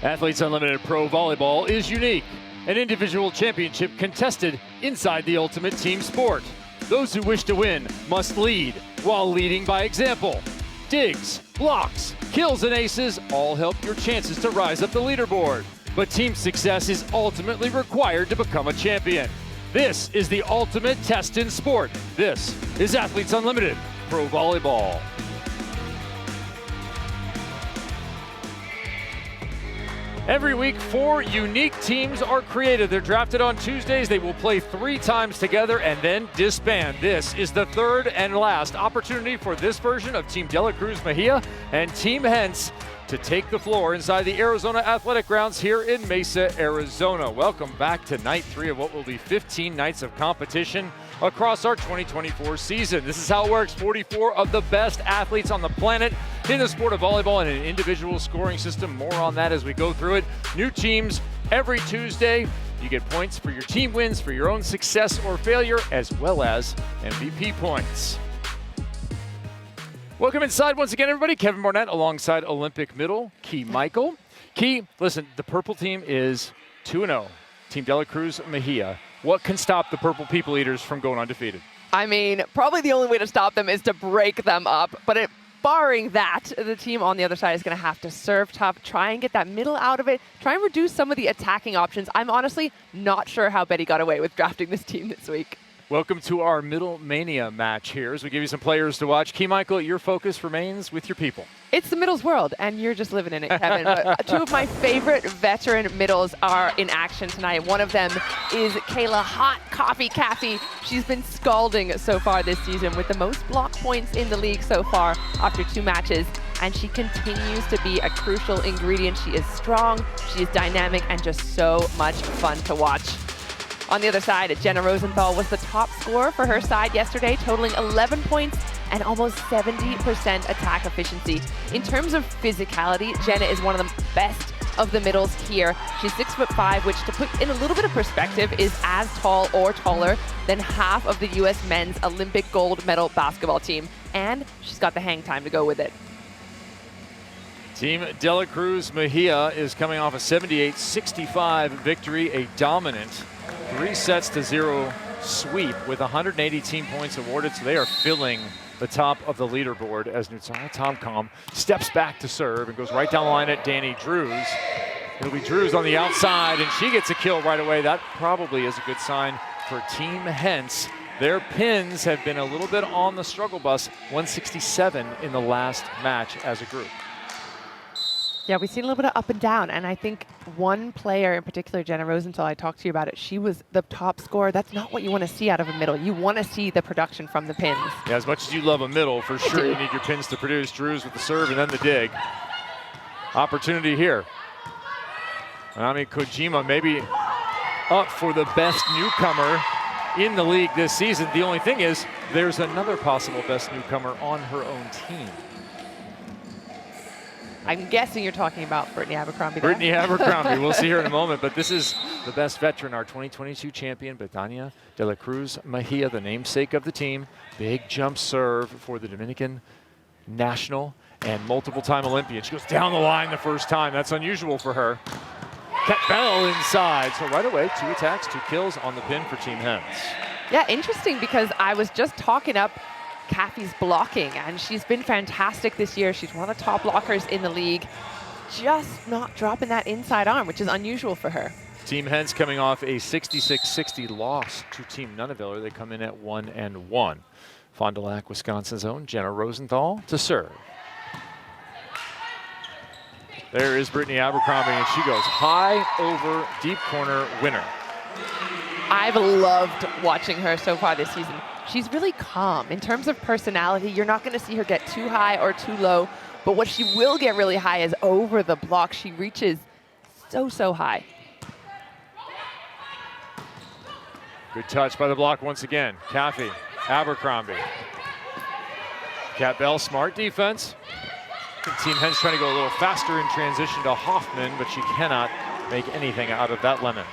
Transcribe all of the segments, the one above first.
Athletes Unlimited Pro Volleyball is unique. An individual championship contested inside the ultimate team sport. Those who wish to win must lead while leading by example. Digs, blocks, kills, and aces all help your chances to rise up the leaderboard. But team success is ultimately required to become a champion. This is the ultimate test in sport. This is Athletes Unlimited Pro Volleyball. Every week, 4 unique teams are created. They're drafted on Tuesdays. They will play 3 times together and then disband. This is the third and last opportunity for this version of Team De La Cruz Mejia and Team Hens to take the floor inside the Arizona Athletic Grounds here in Mesa, Arizona. Welcome back to night 3 of what will be 15 nights of competition across our 2024 season. This is how it works. 44 of the best athletes on the planet in the sport of volleyball in an individual scoring system. More on that as we go through it. New teams every Tuesday. You get points for your team wins, for your own success or failure, as well as MVP points. Welcome inside once again, everybody. Kevin Barnett alongside Olympic middle, Key Michael. Key, listen, the purple team is 2-0. Team De La Cruz Mejia. What can stop the Purple People Eaters from going undefeated? I mean, probably the only way to stop them is to break them up. But barring that, the team on the other side is going to have to serve tough, try and get that middle out of it, try and reduce some of the attacking options. I'm honestly not sure how Betty got away with drafting this team this week. Welcome to our Middle Mania match here as we give you some players to watch. Key Michael, your focus remains with your people. It's the middles world, and you're just living in it, Kevin. But 2 of my favorite veteran middles are in action tonight. One of them is Kayla Hot Coffee Caffey. She's been scalding so far this season with the most block points in the league so far after 2 matches. And she continues to be a crucial ingredient. She is strong, she is dynamic, and just so much fun to watch. On the other side, Jenna Rosenthal was the top scorer for her side yesterday, totaling 11 points and almost 70% attack efficiency. In terms of physicality, Jenna is one of the best of the middles here. She's 6'5", which, to put in a little bit of perspective, is as tall or taller than half of the U.S. men's Olympic gold medal basketball team. And she's got the hang time to go with it. Team De La Cruz Mejia is coming off a 78-65 victory, a dominant 3-0 sweep with 180 team points awarded, so they are filling the top of the leaderboard as Nutsara Tomcom steps back to serve and goes right down the line at Danny Drews. It'll be Drews on the outside, and she gets a kill right away. That probably is a good sign for Team Hens. Their pins have been a little bit on the struggle bus, 167 in the last match as a group. Yeah, we've seen a little bit of up and down, and I think one player in particular, Jenna Rosenthal, I talked to you about it, she was the top scorer. That's not what you want to see out of a middle. You want to see the production from the pins. Yeah, as much as you love a middle, for sure you need your pins to produce. Drews with the serve and then the dig. Opportunity here. Anami Kojima maybe up for the best newcomer in the league this season. The only thing is, there's another possible best newcomer on her own team. I'm guessing you're talking about Brittany Abercrombie there. Brittany Abercrombie. We'll see her in a moment, but this is the best veteran, our 2022 champion, Betania De La Cruz Mejia, the namesake of the team. Big jump serve for the Dominican national and multiple-time Olympian. She goes down the line the first time. That's unusual for her. Cat Bell inside. So right away, 2 attacks, 2 kills on the pin for Team Hens. Yeah, interesting, because I was just talking up Caffey's blocking, and she's been fantastic this year. She's one of the top blockers in the league, just not dropping that inside arm, which is unusual for her. Team Hens coming off a 66-60 loss to Team Nunaville. They come in at 1-1. Fond du Lac, Wisconsin's own Jenna Rosenthal to serve. There is Brittany Abercrombie, and she goes high over deep corner winner. I've loved watching her so far this season. She's really calm. In terms of personality, you're not going to see her get too high or too low, but what she will get really high is over the block. She reaches so high. Good touch by the block once again. Caffey, Abercrombie. Cat Bell, smart defense. Team Hens trying to go a little faster in transition to Hoffman, but she cannot make anything out of that lemon.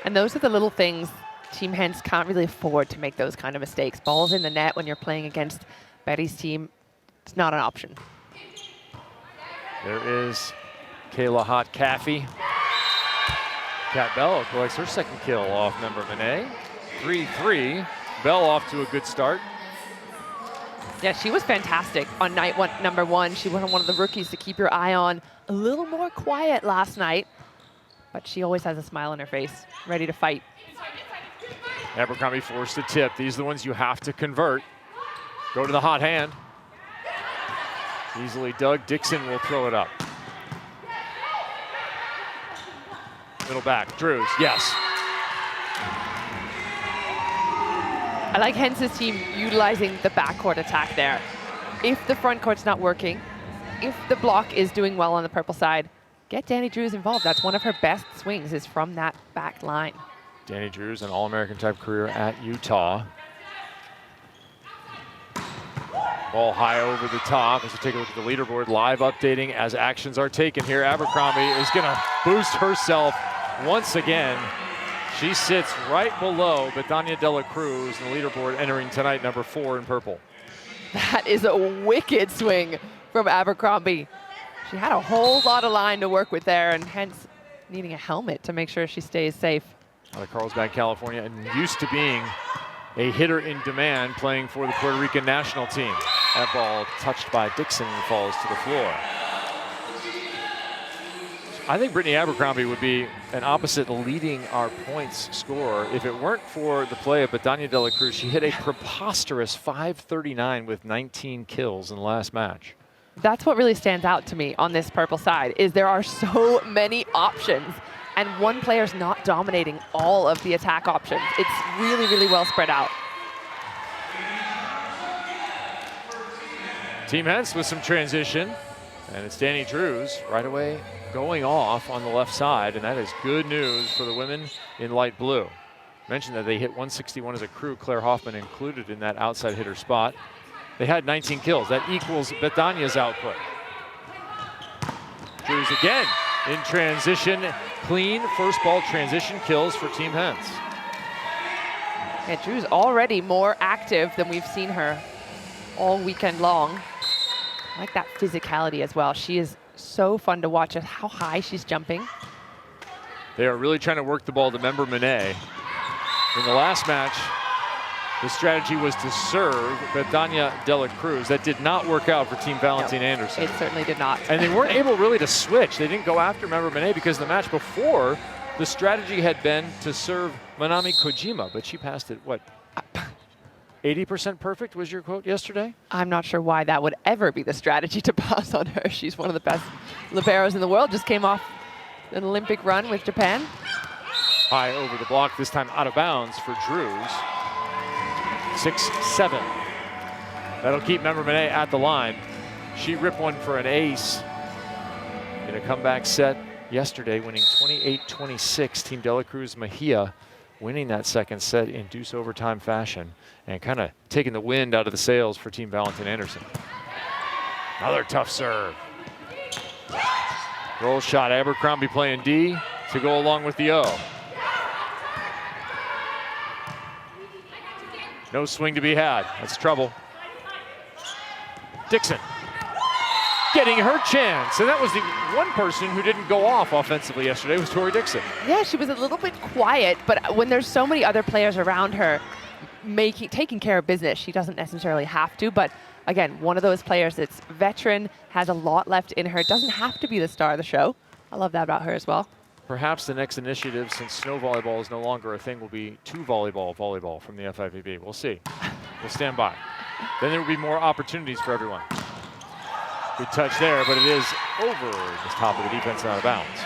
And those are the little things Team Hens can't really afford to make, those kind of mistakes. Balls in the net when you're playing against Betty's team, it's not an option. There is Kayla Hot Caffey. Kat Bell collects her second kill off member Monet. 3-3. Bell off to a good start. Yeah, she was fantastic on night number one. She was one of the rookies to keep your eye on. A little more quiet last night, but she always has a smile on her face, ready to fight. Abercrombie forced a tip. These are the ones you have to convert. Go to the hot hand. Easily dug. Dixon will throw it up. Middle back. Drews. Yes. I like Hence's team utilizing the backcourt attack there. If the front court's not working, if the block is doing well on the purple side, get Danny Drews involved. That's one of her best swings, is from that back line. Danny Drews, an All-American type career at Utah. Ball high over the top. As we take a look at the leaderboard, live updating as actions are taken here. Abercrombie is going to boost herself once again. She sits right below Betania De La Cruz in the leaderboard, entering tonight number 4 in purple. That is a wicked swing from Abercrombie. She had a whole lot of line to work with there, and hence needing a helmet to make sure she stays safe. Out of Carlsbad, California, and used to being a hitter in demand, playing for the Puerto Rican national team. That ball touched by Dixon and falls to the floor. I think Brittany Abercrombie would be an opposite leading our points scorer if it weren't for the play of Betania De La Cruz. She hit a preposterous 539 with 19 kills in the last match. That's what really stands out to me on this purple side, is there are so many options, and one player's not dominating all of the attack options. It's really, really well spread out. Team Hens with some transition, and it's Danny Drews right away going off on the left side, and that is good news for the women in light blue. Mentioned that they hit 161 as a crew. Claire Hoffman included in that outside hitter spot. They had 19 kills. That equals Betania's output. Drews again in transition. Clean first ball transition kills for Team Hens. Yeah, Drew's already more active than we've seen her all weekend long. I like that physicality as well. She is so fun to watch at how high she's jumping. They are really trying to work the ball to member Monet. In the last match, the strategy was to serve Betania De La Cruz. That did not work out for Team Valentine Anderson. It certainly did not. And they weren't able really to switch. They didn't go after member Monet because the match before, the strategy had been to serve Manami Kojima, but she passed it, what, 80% perfect was your quote yesterday? I'm not sure why that would ever be the strategy to pass on her. She's one of the best liberos in the world. Just came off an Olympic run with Japan. High over the block, this time out of bounds for Drews. 6-7. That'll keep member Monet at the line. She ripped one for an ace in a comeback set yesterday, winning 28-26. Team De La Cruz Mejia winning that second set in deuce overtime fashion and kind of taking the wind out of the sails for Team Valentine Anderson. Another tough serve. Roll shot, Abercrombie playing D to go along with the O. No swing to be had. That's trouble. Dixon getting her chance. And that was the one person who didn't go off offensively yesterday was Tori Dixon. Yeah, she was a little bit quiet, but when there's so many other players around her taking care of business, she doesn't necessarily have to. But again, one of those players that's veteran, has a lot left in her, doesn't have to be the star of the show. I love that about her as well. Perhaps the next initiative, since snow volleyball is no longer a thing, will be volleyball from the FIVB. We'll see. We'll stand by. Then there will be more opportunities for everyone. Good touch there, but it is over the top of the defense and out of bounds.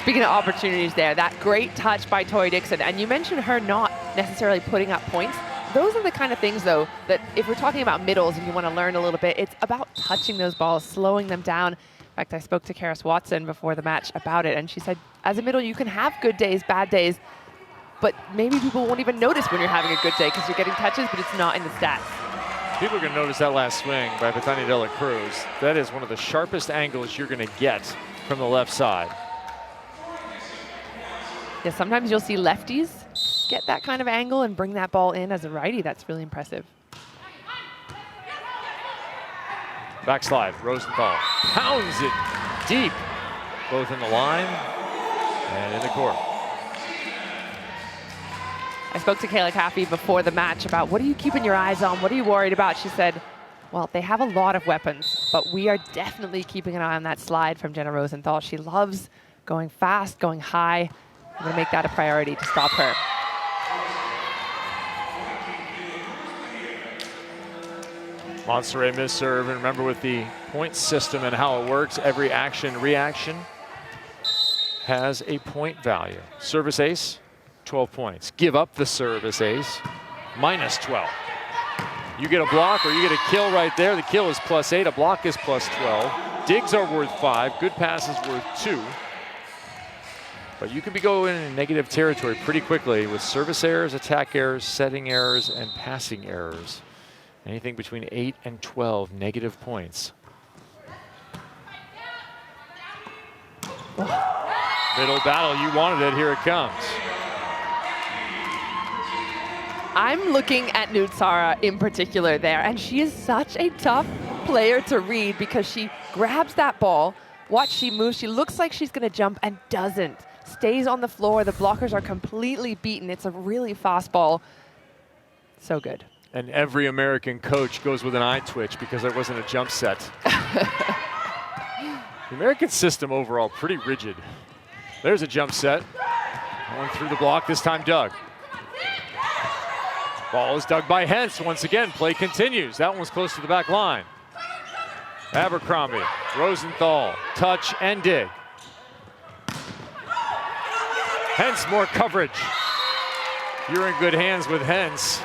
Speaking of opportunities there, that great touch by Tori Dixon, and you mentioned her not necessarily putting up points. Those are the kind of things, though, that if we're talking about middles and you want to learn a little bit, it's about touching those balls, slowing them down. In fact, I spoke to Karis Watson before the match about it, and she said, as a middle, you can have good days, bad days, but maybe people won't even notice when you're having a good day because you're getting touches, but it's not in the stats. People are going to notice that last swing by Betania De La Cruz. That is one of the sharpest angles you're going to get from the left side. Yeah, sometimes you'll see lefties get that kind of angle and bring that ball in as a righty. That's really impressive. Backslide, Rosenthal pounds it deep both in the line and in the court. I spoke to Kayla Caffey before the match about what are you keeping your eyes on? What are you worried about? She said, well, they have a lot of weapons, but we are definitely keeping an eye on that slide from Jenna Rosenthal. She loves going fast, going high. I'm going to make that a priority to stop her. Montserrat missed serve, and remember with the point system and how it works, every action, reaction has a point value. Service ace, 12 points. Give up the service ace, minus 12. You get a block or you get a kill right there. The kill is +8, a block is +12. Digs are worth 5, good pass is worth 2. But you can be going in negative territory pretty quickly with service errors, attack errors, setting errors, and passing errors. Anything between 8 and 12 negative points. Middle battle, you wanted it, here it comes. I'm looking at Nutsara in particular there, and she is such a tough player to read because she grabs that ball, watch she moves, she looks like she's gonna jump and doesn't. Stays on the floor, the blockers are completely beaten. It's a really fast ball. So good. And every American coach goes with an eye twitch because there wasn't a jump set. The American system overall pretty rigid. There's a jump set. Going through the block, this time dug. Ball is dug by Hentz once again. Play continues. That one was close to the back line. Abercrombie, Rosenthal, touch and dig. Hentz more coverage. You're in good hands with Hentz.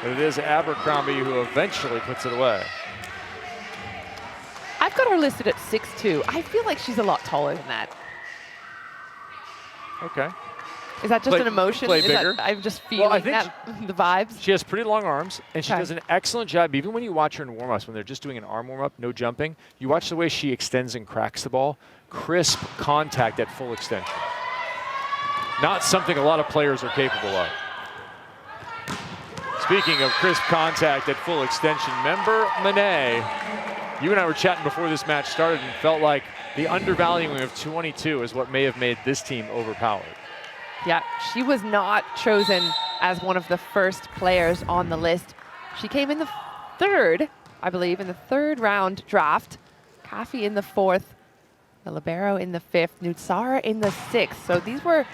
But it is Abercrombie who eventually puts it away. I've got her listed at 6'2". I feel like she's a lot taller than that. Okay. Is that just an emotion? Play bigger. I'm just feeling that, the vibes. She has pretty long arms, and she does an excellent job. Even when you watch her in warm-ups, when they're just doing an arm warm-up, no jumping, you watch the way she extends and cracks the ball. Crisp contact at full extension. Not something a lot of players are capable of. Speaking of crisp contact at full extension, member Monet, you and I were chatting before this match started and felt like the undervaluing of 22 is what may have made this team overpowered. Yeah, she was not chosen as one of the first players on the list. She came in the third, I believe, in the third round draft. Caffey in the fourth, the libero in the fifth, Nutsara in the sixth. So these were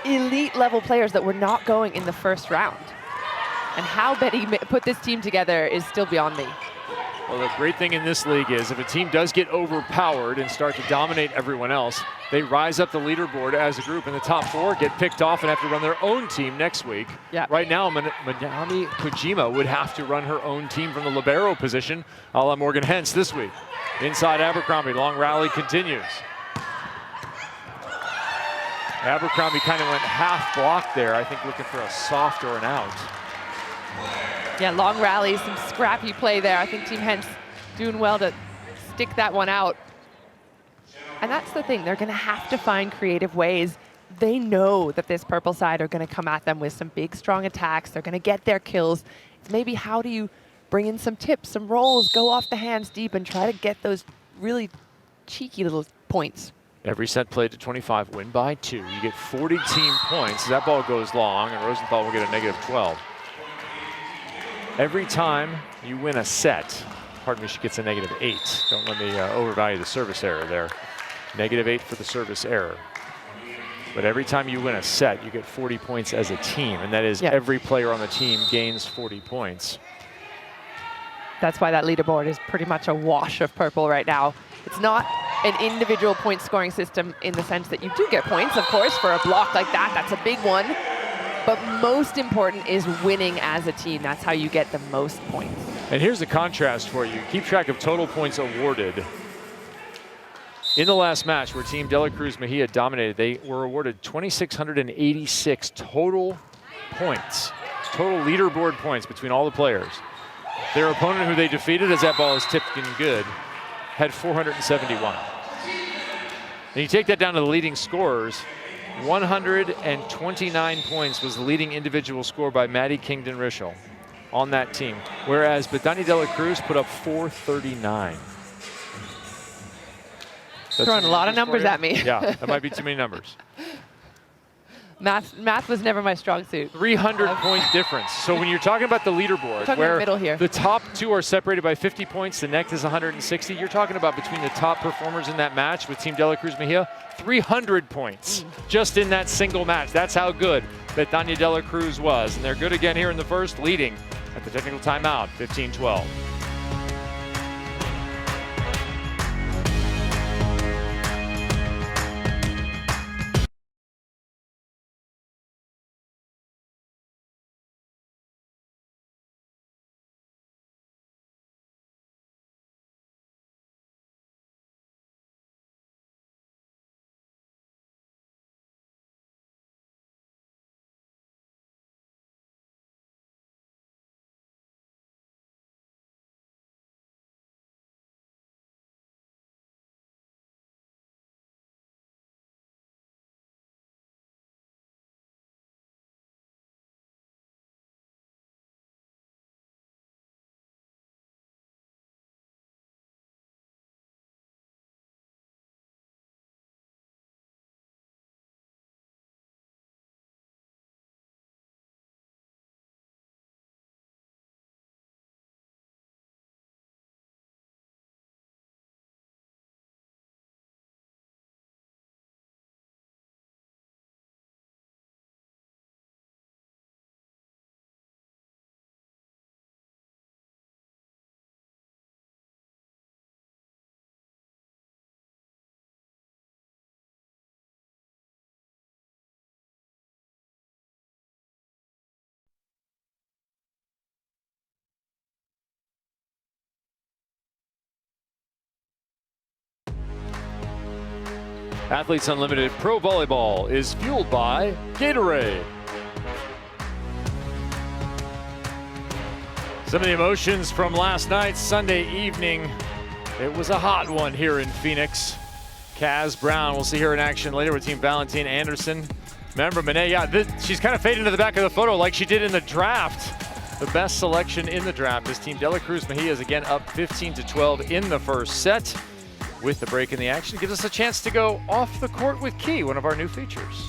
elite level players that were not going in the first round. And how Betty put this team together is still beyond me. Well, the great thing in this league is if a team does get overpowered and start to dominate everyone else, they rise up the leaderboard as a group, and the top 4 get picked off and have to run their own team next week. Yeah. Right now, Manami Kojima would have to run her own team from the libero position, a la Morgan Hentz this week. Inside Abercrombie, long rally continues. Abercrombie kind of went half block there, I think looking for a soft or an out. Yeah, long rally, some scrappy play there. I think Team Hentz doing well to stick that one out. And that's the thing, they're gonna have to find creative ways. They know that this purple side are gonna come at them with some big, strong attacks. They're gonna get their kills. It's maybe how do you bring in some tips, some rolls, go off the hands deep and try to get those really cheeky little points. Every set played to 25, win by 2. You get 40 team points. That ball goes long, and Rosenthal will get a negative 12. Every time you win a set, pardon me, she gets a negative 8. Don't let me overvalue the service error there. Negative 8 for the service error. But every time you win a set, you get 40 points as a team, and that is every player on the team gains 40 points. That's why that leaderboard is pretty much a wash of purple right now. It's not an individual point scoring system in the sense that you do get points, of course, for a block like that. That's a big one. But most important is winning as a team. That's how you get the most points. And here's the contrast for you. Keep track of total points awarded. In the last match where Team Dela Cruz Mejia dominated, they were awarded 2,686 total points, total leaderboard points between all the players. Their opponent who they defeated, as that ball is tipped in good, had 471. And you take that down to the leading scorers, 129 points was the leading individual score by Maddie Kingdon-Rischel on that team, whereas Betani Dela Cruz put up 439. Throwing a lot of numbers at me. Yeah, that might be too many numbers. Math was never my strong suit. 300-point difference. So when you're talking about the leaderboard, where middle here. the top two are separated by 50 points, the next is 160, you're talking about between the top performers in that match with Team De La Cruz Mejia, 300 points just in that single match. That's how good that Tanya De La Cruz was. And they're good again here in the first, leading at the technical timeout, 15-12. Athletes Unlimited Pro Volleyball is fueled by Gatorade. Some of the emotions from last night's Sunday evening. It was a hot one here in Phoenix. Kaz Brown, we'll see her in action later with Team Valentine Anderson. Remember, Monet, yeah, she's kind of fading to the back of the photo like she did in the draft. The best selection in the draft is Team De La Cruz Mejia is again up 15-12 in the first set. With the break in the action, gives us a chance to go off the court with Key, one of our new features.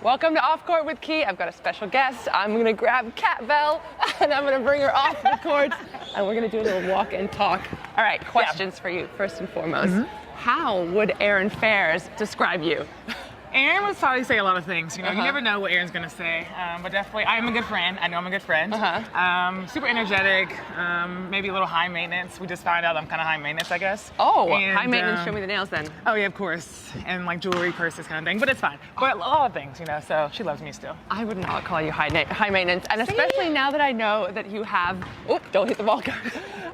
Welcome to Off Court with Key. I've got a special guest. I'm going to grab Kat Bell and I'm going to bring her off the court and we're going to do a little walk and talk. All right, questions for you first and foremost. How would Erin Fairs describe you? Erin would probably say a lot of things. You know, you never know what Erin's gonna say, but definitely, I'm a good friend. I know I'm a good friend. Super energetic, maybe a little high maintenance. We just found out I'm kind of high maintenance, I guess. Oh, and, high maintenance. Show me the nails then. Oh yeah, of course, and like jewelry, purses, kind of thing. But it's fine. But a lot of things, you know. So she loves me still. I would not call you high maintenance, and especially now that I know that you have. Oh, don't hit the ball guard.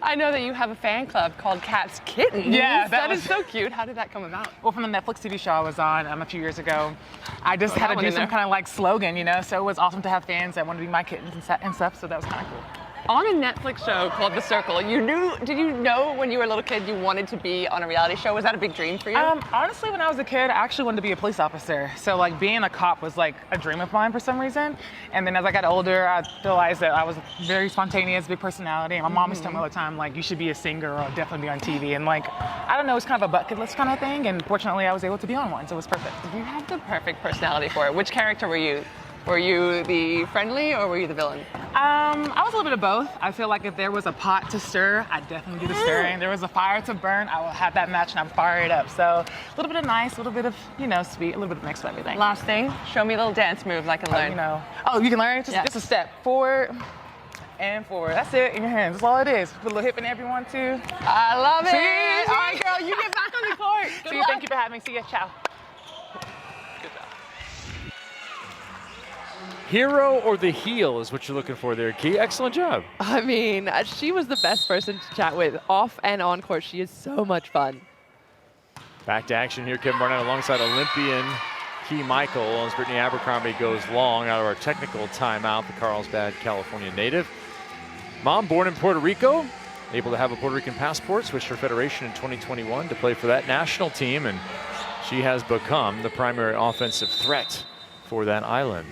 I know that you have a fan club called Cat's Kittens. Yeah, that is so cute. How did that come about? Well, from the Netflix TV show I was on a few years ago, I just had to do some kind of like slogan, you know. So it was awesome to have fans that wanted to be my kittens and stuff. So that was kind of cool. On a Netflix show called The Circle, did you know when you were a little kid you wanted to be on a reality show? Was that a big dream for you? Honestly, when I was a kid, I actually wanted to be a police officer. So like being a cop was like a dream of mine for some reason. And then as I got older, I realized that I was very spontaneous, big personality. And my mom used to tell me all the time, like, you should be a singer or definitely be on TV. And like, I don't know, it's kind of a bucket list kind of thing. And fortunately, I was able to be on one, so it was perfect. You have the perfect personality for it. Which character were you? Were you the friendly or were you the villain? I was a little bit of both. I feel like if there was a pot to stir, I'd definitely do the stirring. There was a fire to burn, I would have that match and I'd fire it up. So a little bit of nice, a little bit of, you know, sweet, a little bit of mix of everything. Last thing, show me a little dance moves I can learn. You know. Oh, you can learn? Just a step. Forward and forward. That's it, in your hands. That's all it is. Put a little hip in every one, too. I love it. See? All right, girl, you get back on the court. See you. Thank you for having me. See you. Ciao. Hero or the heel is what you're looking for there, Key. Excellent job. I mean, she was the best person to chat with off and on court. She is so much fun. Back to action here, Kevin Barnett alongside Olympian Key Michael as Brittany Abercrombie goes long out of our technical timeout, the Carlsbad, California native. Mom born in Puerto Rico, able to have a Puerto Rican passport, switched her federation in 2021 to play for that national team, and she has become the primary offensive threat for that island.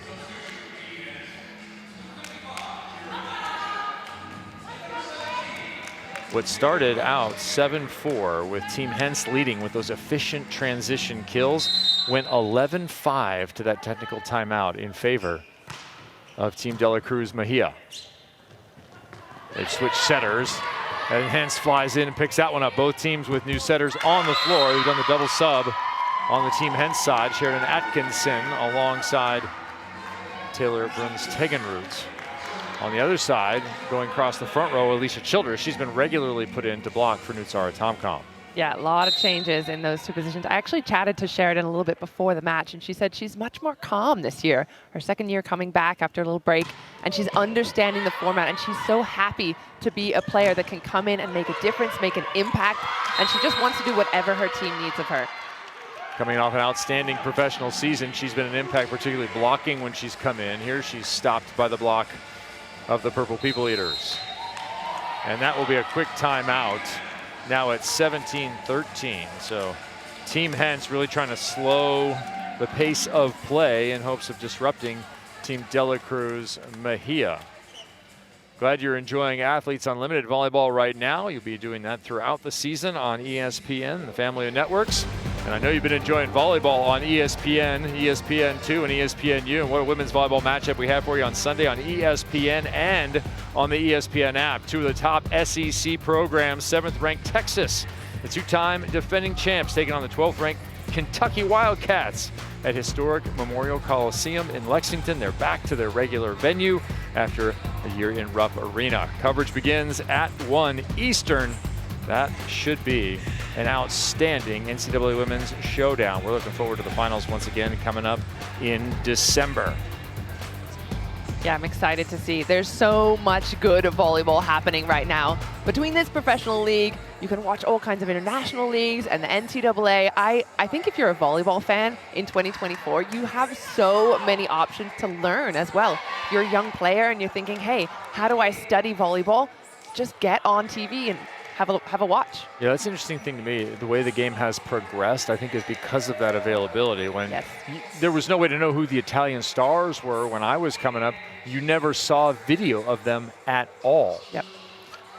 what started out 7-4 with Team Hens leading with those efficient transition kills went 11-5 to that technical timeout in favor of Team De La Cruz Mejia. They've switched setters, and Hens flies in and picks that one up. Both teams with new setters on the floor. We've done the double sub on the Team Hens side. Sheridan Atkinson alongside Taylor Bruns-Tegenroods. On the other side, going across the front row, Alicia Childress. She's been regularly put in to block for Nutsara Tomcom. Yeah, a lot of changes in those two positions. I actually chatted to Sheridan a little bit before the match, and she said she's much more calm this year. Her second year coming back after a little break, and she's understanding the format, and she's so happy to be a player that can come in and make a difference, make an impact, and she just wants to do whatever her team needs of her. Coming off an outstanding professional season, she's been an impact, particularly blocking when she's come in. Here she's stopped by the block of the Purple People Eaters. And that will be a quick timeout. Now at 17-13. So Team Hens really trying to slow the pace of play in hopes of disrupting Team De La Cruz Mejia. Glad you're enjoying Athletes Unlimited volleyball right now. You'll be doing that throughout the season on ESPN, the family of networks. And I know you've been enjoying volleyball on ESPN, ESPN2, and ESPNU. And what a women's volleyball matchup we have for you on Sunday on ESPN and on the ESPN app. Two of the top SEC programs, 7th-ranked Texas, the two-time defending champs, taking on the 12th-ranked Kentucky Wildcats at historic Memorial Coliseum in Lexington. They're back to their regular venue after a year in Rupp Arena. Coverage begins at 1 Eastern. That should be an outstanding NCAA Women's Showdown. We're looking forward to the finals once again coming up in December. Yeah, I'm excited to see. There's so much good volleyball happening right now. Between this professional league, you can watch all kinds of international leagues and the NCAA. I think if you're a volleyball fan in 2024, you have so many options to learn as well. If you're a young player and you're thinking, hey, how do I study volleyball? Just get on TV and have a watch. Yeah, that's an interesting thing to me. The way the game has progressed, I think, is because of that availability. When there was no way to know who the Italian stars were when I was coming up, you never saw video of them at all. Yep.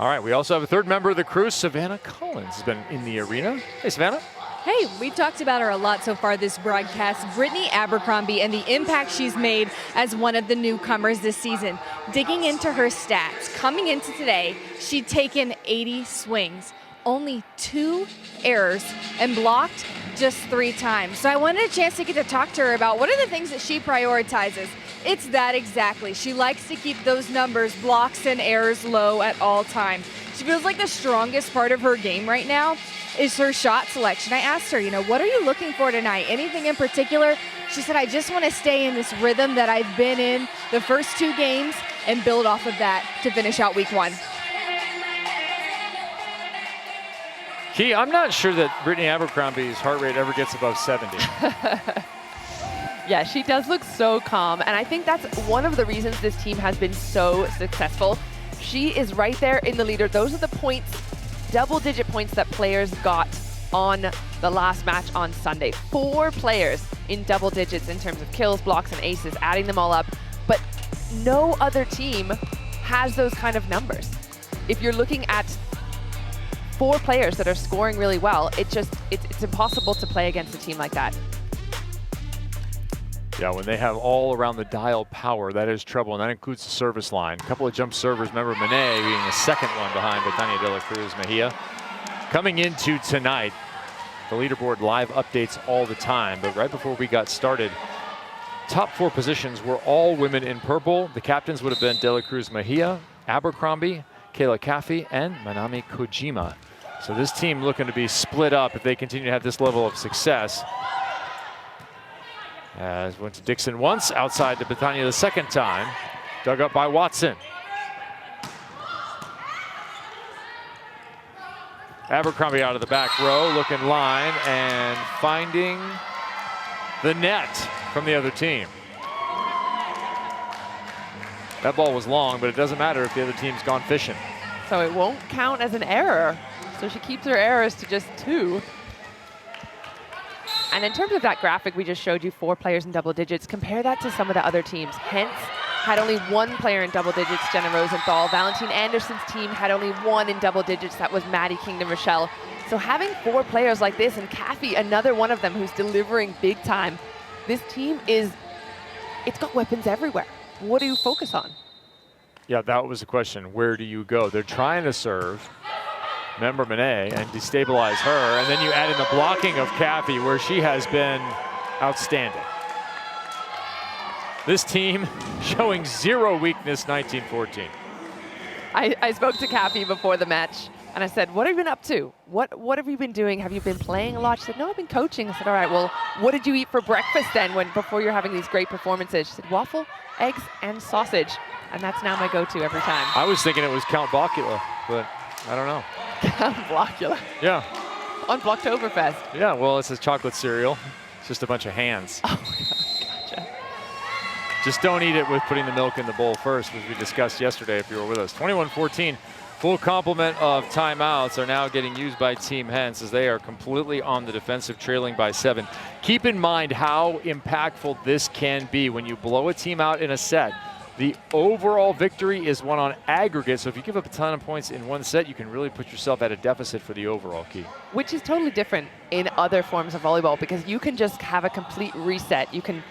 All right, we also have a third member of the crew, Savannah Collins, has been in the arena. Hey, Savannah. Hey, we've talked about her a lot so far this broadcast, Brittany Abercrombie, and the impact she's made as one of the newcomers this season. Digging into her stats, coming into today, she'd taken 80 swings, only 2 errors, and blocked just 3 times. So I wanted a chance to get to talk to her about what are the things that she prioritizes. It's that exactly. She likes to keep those numbers, blocks and errors, low at all times. She feels like the strongest part of her game right now is her shot selection. I asked her, what are you looking for tonight? Anything in particular? She said, I just want to stay in this rhythm that I've been in the first 2 games and build off of that to finish out week 1. Key, I'm not sure that Brittany Abercrombie's heart rate ever gets above 70. Yeah, she does look so calm, and I think that's one of the reasons this team has been so successful. She is right there in the leader. Those are the points, double-digit points that players got on the last match on Sunday. 4 players in double digits in terms of kills, blocks, and aces, adding them all up. But no other team has those kind of numbers. If you're looking at 4 players that are scoring really well, it's impossible to play against a team like that. Yeah, when they have all around the dial power, that is trouble, and that includes the service line. A couple of jump servers, remember Monet being the second one behind Betania De La Cruz Mejia. Coming into tonight, the leaderboard live updates all the time, but right before we got started, top 4 positions were all women in purple. The captains would have been De La Cruz Mejia, Abercrombie, Kayla Caffey, and Manami Kojima. So this team looking to be split up if they continue to have this level of success. As went to Dixon once, outside to Betania the second time. Dug up by Watson. Abercrombie out of the back row, looking line and finding the net from the other team. That ball was long, but it doesn't matter if the other team's gone fishing. So it won't count as an error. So she keeps her errors to just 2. And in terms of that graphic we just showed you, 4 players in double digits, compare that to some of the other teams. Hence had only one player in double digits, Jenna Rosenthal. Valentine Anderson's team had only one in double digits, that was Maddie Kingdom Rochelle. So having 4 players like this, and Kathy, another one of them who's delivering big time, this team it's got weapons everywhere. What do you focus on? Yeah, that was the question. Where do you go? They're trying to serve Member Monet and destabilize her, and then you add in the blocking of Kathy, where she has been outstanding. This team showing zero weakness, 19-14. I spoke to Kathy before the match, and I said, what have you been up to? What have you been doing? Have you been playing a lot? She said, no, I've been coaching. I said, all right, well, what did you eat for breakfast then before you're having these great performances? She said, waffle, eggs, and sausage. And that's now my go-to every time. I was thinking it was Count Bocula, but I don't know. Count Blocula. Yeah. On Blocktoberfest. Yeah, well, it's a chocolate cereal. It's just a bunch of hands. Oh, gotcha. Just don't eat it with putting the milk in the bowl first, as we discussed yesterday if you were with us. 21-14. Full complement of timeouts are now getting used by Team Hens as they are completely on the defensive, trailing by 7. Keep in mind how impactful this can be when you blow a team out in a set. The overall victory is won on aggregate, so if you give up a ton of points in one set, you can really put yourself at a deficit for the overall key. Which is totally different in other forms of volleyball, because you can just have a complete reset. You can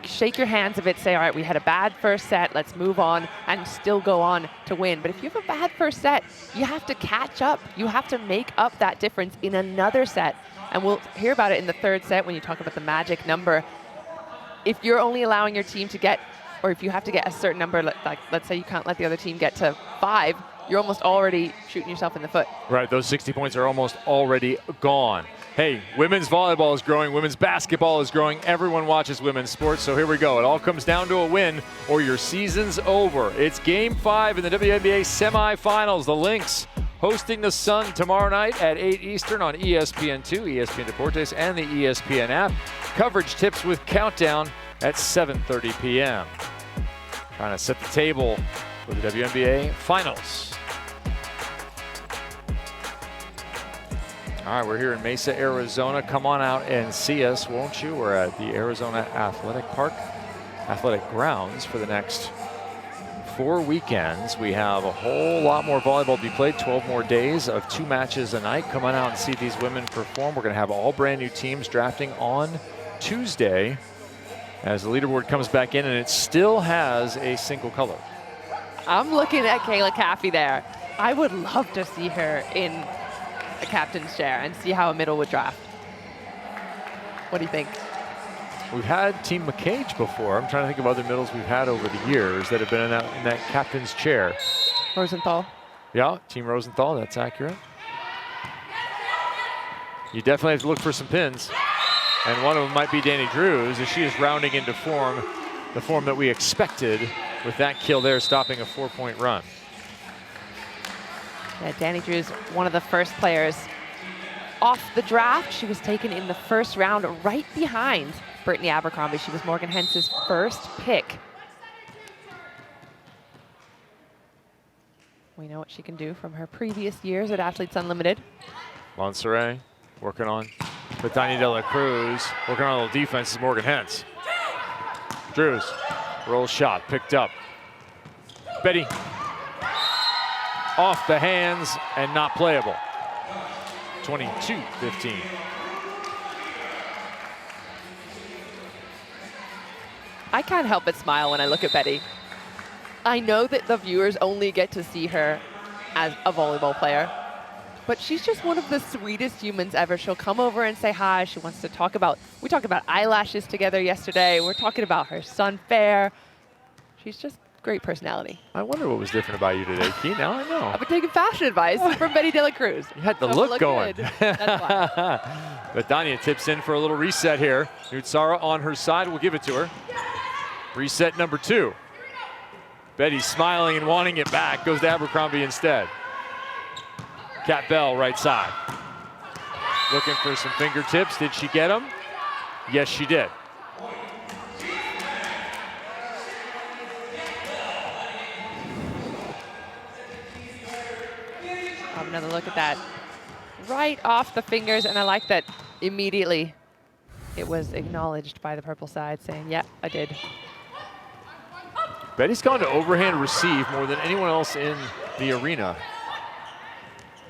shake your hands of it, say, all right, we had a bad first set, let's move on, and still go on to win. But if you have a bad first set, you have to catch up. You have to make up that difference in another set. And we'll hear about it in the third set when you talk about the magic number. If you're only allowing your team to get, or if you have to get a certain number, like let's say you can't let the other team get to 5, you're almost already shooting yourself in the foot. Right, those 60 points are almost already gone. Hey, women's volleyball is growing, women's basketball is growing, everyone watches women's sports, so here we go. It all comes down to a win or your season's over. It's Game 5 in the WNBA semifinals. The Lynx hosting the Sun tomorrow night at 8 Eastern on ESPN2, ESPN Deportes, and the ESPN app. Coverage tips with Countdown at 7:30 p.m. Trying to set the table for the WNBA finals. All right, we're here in Mesa, Arizona. Come on out and see us, won't you? We're at the Arizona Athletic Grounds for the next 4 weekends. We have a whole lot more volleyball to be played, 12 more days of 2 matches a night. Come on out and see these women perform. We're going to have all brand new teams drafting on Tuesday as the leaderboard comes back in, and it still has a single color. I'm looking at Kayla Caffey there. I would love to see her in a captain's chair and see how a middle would draft. What do you think? We've had Team McCage before. I'm trying to think of other middles we've had over the years that have been in that captain's chair. Rosenthal. Yeah, Team Rosenthal, that's accurate. You definitely have to look for some pins. And one of them might be Danny Drews, as she is rounding into form, the form that we expected with that kill there, stopping a 4-point run. Yeah, Danny Drews, one of the first players off the draft. She was taken in the first round right behind Brittany Abercrombie. She was Morgan Hens's first pick. We know what she can do from her previous years at Athletes Unlimited. Monserrat working on Betania De La Cruz, working on a little defense is Morgan Hens. Drews, roll shot, picked up. Betty, off the hands and not playable. 22-15. I can't help but smile when I look at Betty. I know that the viewers only get to see her as a volleyball player, but she's just one of the sweetest humans ever. She'll come over and say hi. She wants to talk about, we talked about eyelashes together yesterday. We're talking about her son, Fair. She's just great personality. I wonder what was different about you today, Key. Now I know. I've been taking fashion advice from Betty De La Cruz. You had the So look going. good. That's why. But Danya tips in for a little reset here. Nutsara on her side, we'll give it to her. Reset number 2. Betty smiling and wanting it back, goes to Abercrombie instead. Kat Bell, right side. Looking for some fingertips. Did she get them? Yes, she did. Have another look at that. Right off the fingers, and I like that immediately it was acknowledged by the purple side saying, yeah, I did. Betty's gone to overhand receive more than anyone else in the arena.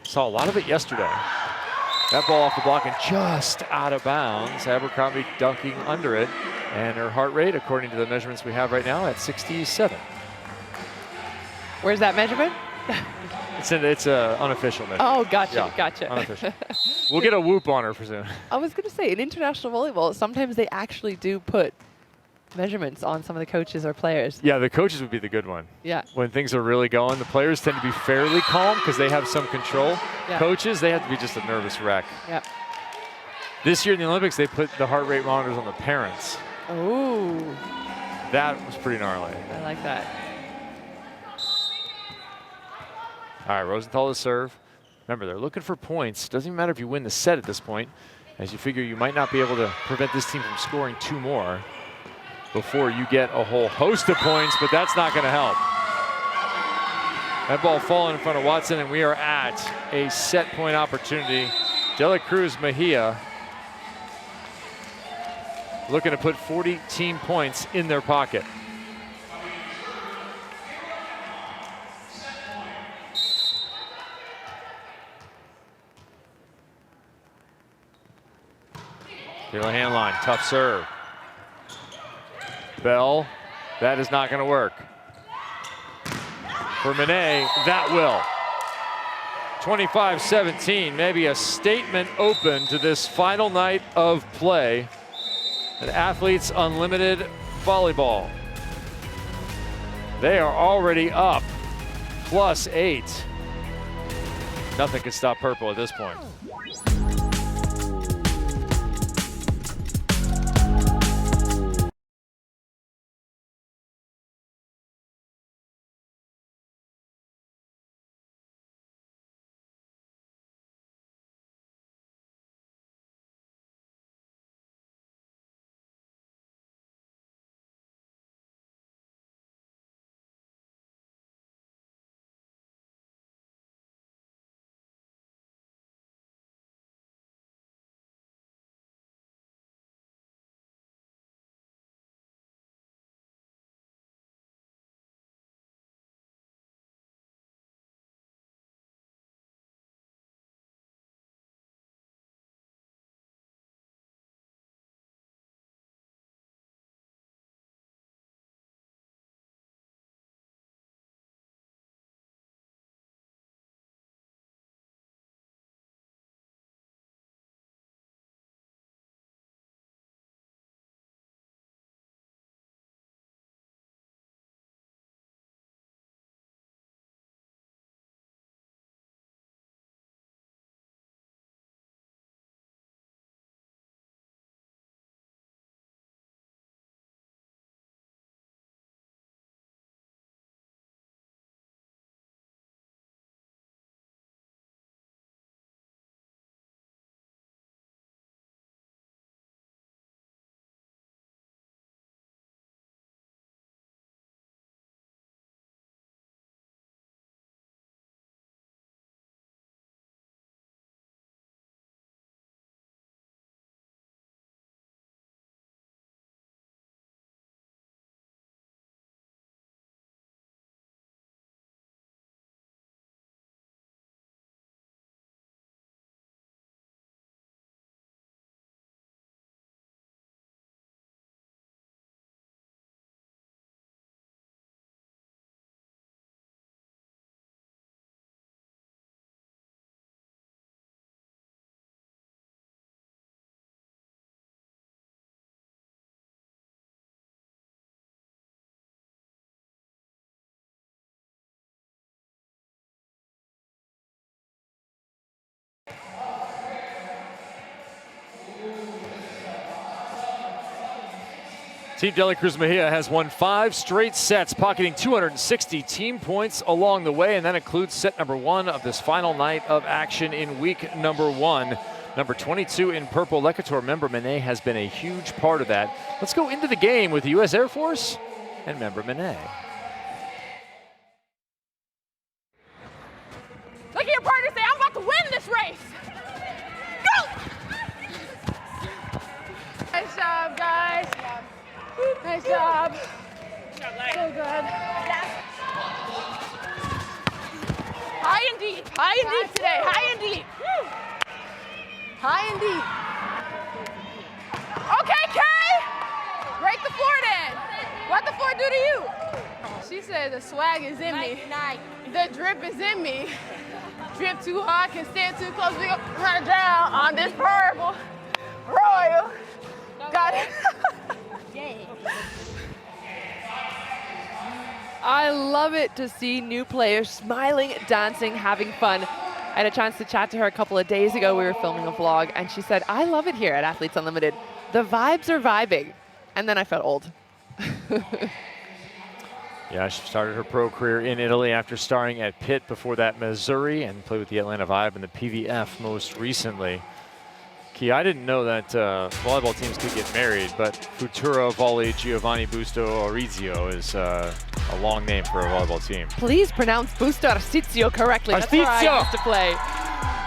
Saw a lot of it yesterday. That ball off the block and just out of bounds. Abercrombie dunking under it. And her heart rate, according to the measurements we have right now, at 67. Where's that measurement? It's a unofficial measurement. Oh, gotcha, Yeah, gotcha. unofficial. We'll get a whoop on her for soon. I was going to say, in international volleyball, sometimes they actually do put measurements on some of the coaches or players. Yeah, the coaches would be the good one. Yeah. When things are really going, the players tend to be fairly calm because they have some control. Yeah. Coaches, they have to be just a nervous wreck. Yeah. This year in the Olympics, they put the heart rate monitors on the parents. Ooh, That was pretty gnarly. I like that. All right, Rosenthal to serve. Remember, they're looking for points. Doesn't even matter if you win the set at this point, as you figure you might not be able to prevent this team from scoring 2 more before you get a whole host of points, but that's not going to help. That ball falling in front of Watson, and we are at a set point opportunity. De La Cruz Mejia looking to put 40 team points in their pocket. Taylor hand line, tough serve. Bell, that is not going to work. For Monet, that will. 25-17, maybe a statement open to this final night of play at Athletes Unlimited Volleyball. They are already up, +8. Nothing can stop purple at this point. Team De La Cruz Mejia has won 5 straight sets, pocketing 260 team points along the way, and that includes set number 1 of this final night of action in week number 1. Number 22 in purple, Lecator member Monet has been a huge part of that. Let's go into the game with the U.S. Air Force and member Monet. Look at your partner say, I'm about to win this race. Go! Nice job, guys. Nice job. So good. High and deep today. High and deep. High and deep. Okay, Kay. Break the floor then. What the floor do to you? She said the swag is in me. The drip is in me. Drip too hard, can stand too close. We gonna drown on this purple royal. Got it. I love it to see new players smiling, dancing, having fun. I had a chance to chat to her a couple of days ago. We were filming a vlog, and she said, I love it here at Athletes Unlimited. The vibes are vibing. And then I felt old. Yeah, she started her pro career in Italy after starring at Pitt, before that Missouri, and played with the Atlanta Vibe and the PVF most recently. Key, I didn't know that volleyball teams could get married, but Futura Volley Giovanni Busto Orizio is a long name for a volleyball team. Please pronounce Busto Arsizio correctly. That's where I used to play.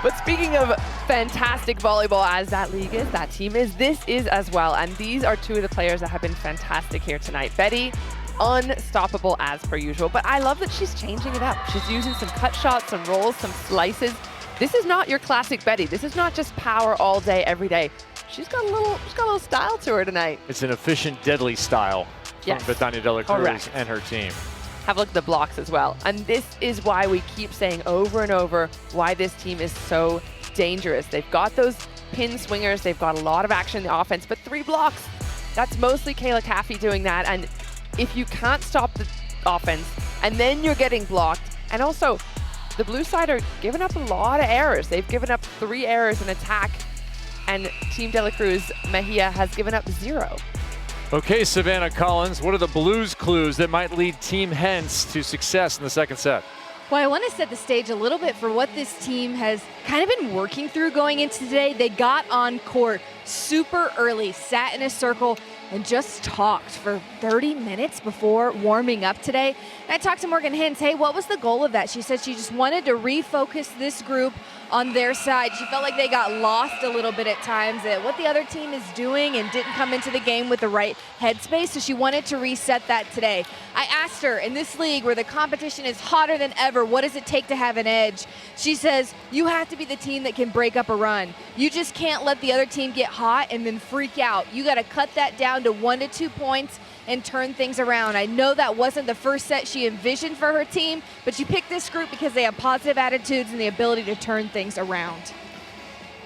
But speaking of fantastic volleyball, as that league is, that team is, this is as well. And these are two of the players that have been fantastic here tonight. Betty, unstoppable as per usual. But I love that she's changing it up. She's using some cut shots, some rolls, some slices. This is not your classic Betty. This is not just power all day, every day. She's got a little style to her tonight. It's an efficient, deadly style from Betania de la Cruz and her team. Have a look at the blocks as well. And this is why we keep saying over and over why this team is so dangerous. They've got those pin swingers. They've got a lot of action in the offense, but 3 blocks. That's mostly Kayla Caffey doing that. And if you can't stop the offense and then you're getting blocked, and also the blue side are giving up a lot of errors. They've given up 3 errors in attack, and Team De La Cruz Mejia has given up 0. Okay, Savannah Collins, what are the Blues clues that might lead Team Hens to success in the second set? Well, I want to set the stage a little bit for what this team has kind of been working through going into today. They got on court super early, sat in a circle, and just talked for 30 minutes before warming up today. And I talked to Morgan Hintz, hey, what was the goal of that? She said she just wanted to refocus this group on their side. She felt like they got lost a little bit at times at what the other team is doing and didn't come into the game with the right headspace, so she wanted to reset that today. I asked her, in this league where the competition is hotter than ever, what does it take to have an edge? She says, you have to be the team that can break up a run. You just can't let the other team get hot and then freak out. You got to cut that down to 1 to 2 points and turn things around. I know that wasn't the first set she envisioned for her team, but she picked this group because they have positive attitudes and the ability to turn things around.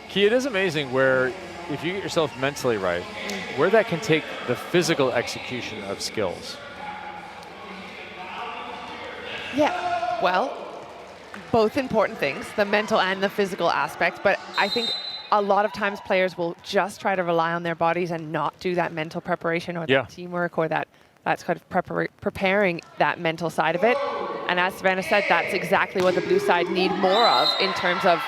Key, it is amazing where, if you get yourself mentally right, where that can take the physical execution of skills. Yeah, well, both important things, the mental and the physical aspect, but I think a lot of times players will just try to rely on their bodies and not do that mental preparation or that teamwork or that's kind of preparing that mental side of it. And as Savannah said, that's exactly what the blue side need more of in terms of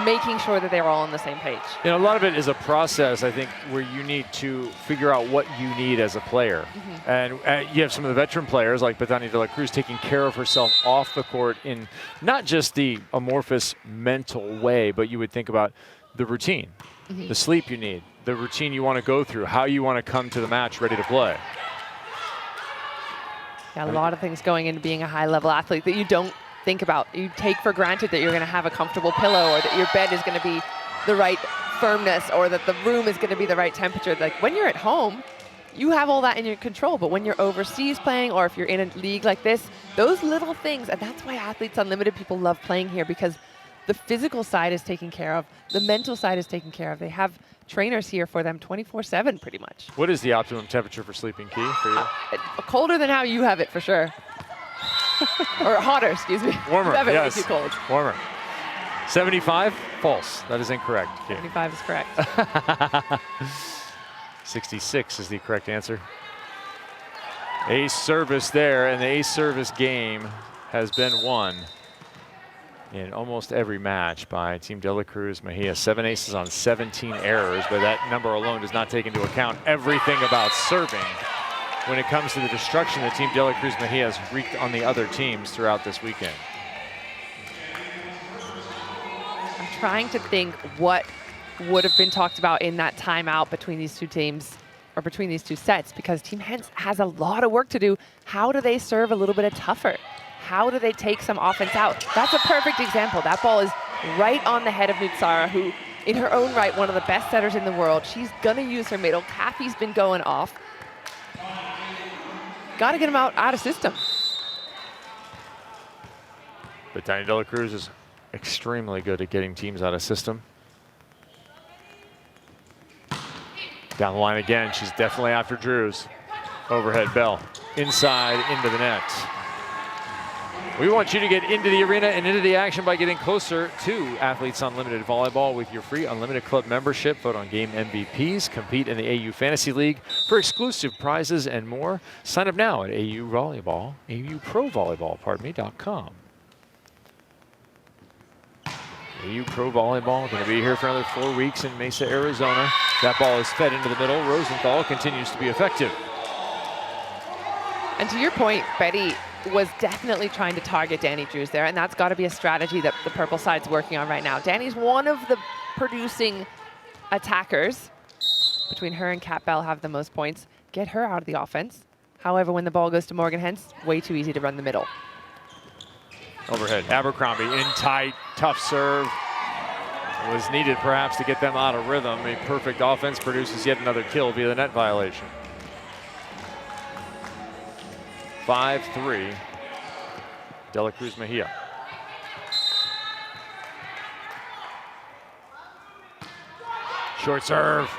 making sure that they're all on the same page. You know, a lot of it is a process, I think, where you need to figure out what you need as a player. And you have some of the veteran players like Betania de la Cruz taking care of herself off the court in not just the amorphous mental way, but you would think about the routine, the sleep you need, the routine you want to go through, how you want to come to the match ready to play. Yeah, a lot of things going into being a high-level athlete that you don't think about. You take for granted that you're going to have a comfortable pillow or that your bed is going to be the right firmness or that the room is going to be the right temperature. Like when you're at home, you have all that in your control, but when you're overseas playing or if you're in a league like this, those little things, and that's why Athletes Unlimited people love playing here, because the physical side is taken care of, the mental side is taken care of. They have trainers here for them 24/7 pretty much. What is the optimum temperature for sleeping, Key, for you? Colder than how you have it for sure. Or hotter, excuse me. Warmer, You have it way yes. too cold. Warmer. 75? False. That is incorrect, Key. 75 is correct. 66 is the correct answer. Ace service there, and the ace service game has been won in almost every match by Team De La Cruz Mejia. 7 aces on 17 errors, but that number alone does not take into account everything about serving when it comes to the destruction that Team De La Cruz Mejia has wreaked on the other teams throughout this weekend. I'm trying to think what would have been talked about in that timeout between these two teams, or between these two sets, because Team Hens has a lot of work to do. How do they serve a little bit tougher? How do they take some offense out? That's a perfect example. That ball is right on the head of Nutsara, who, in her own right, one of the best setters in the world. She's gonna use her middle. Kathy's been going off. Gotta get him out of system. But Tiny De La Cruz is extremely good at getting teams out of system. Down the line again, she's definitely after Drews. Overhead bell, inside, into the net. We want you to get into the arena and into the action by getting closer to Athletes Unlimited Volleyball with your free Unlimited Club membership. Vote on game MVPs, compete in the AU Fantasy League for exclusive prizes and more. Sign up now at AU Volleyball, AU Pro Volleyball, .com. AU Pro Volleyball going to be here for another 4 weeks in Mesa, Arizona. That ball is fed into the middle. Rosenthal continues to be effective. And to your point, Betty was definitely trying to target Danny Drews there, and that's got to be a strategy that the purple side's working on right now. Danny's one of the producing attackers. Between her and Kat Bell have the most points. Get her out of the offense. However, when the ball goes to Morgan Hens, way too easy to run the middle. Overhead, Abercrombie in tight, tough serve. Was needed perhaps to get them out of rhythm. A perfect offense produces yet another kill via the net violation. 5-3, De La Cruz Mejia. Short serve.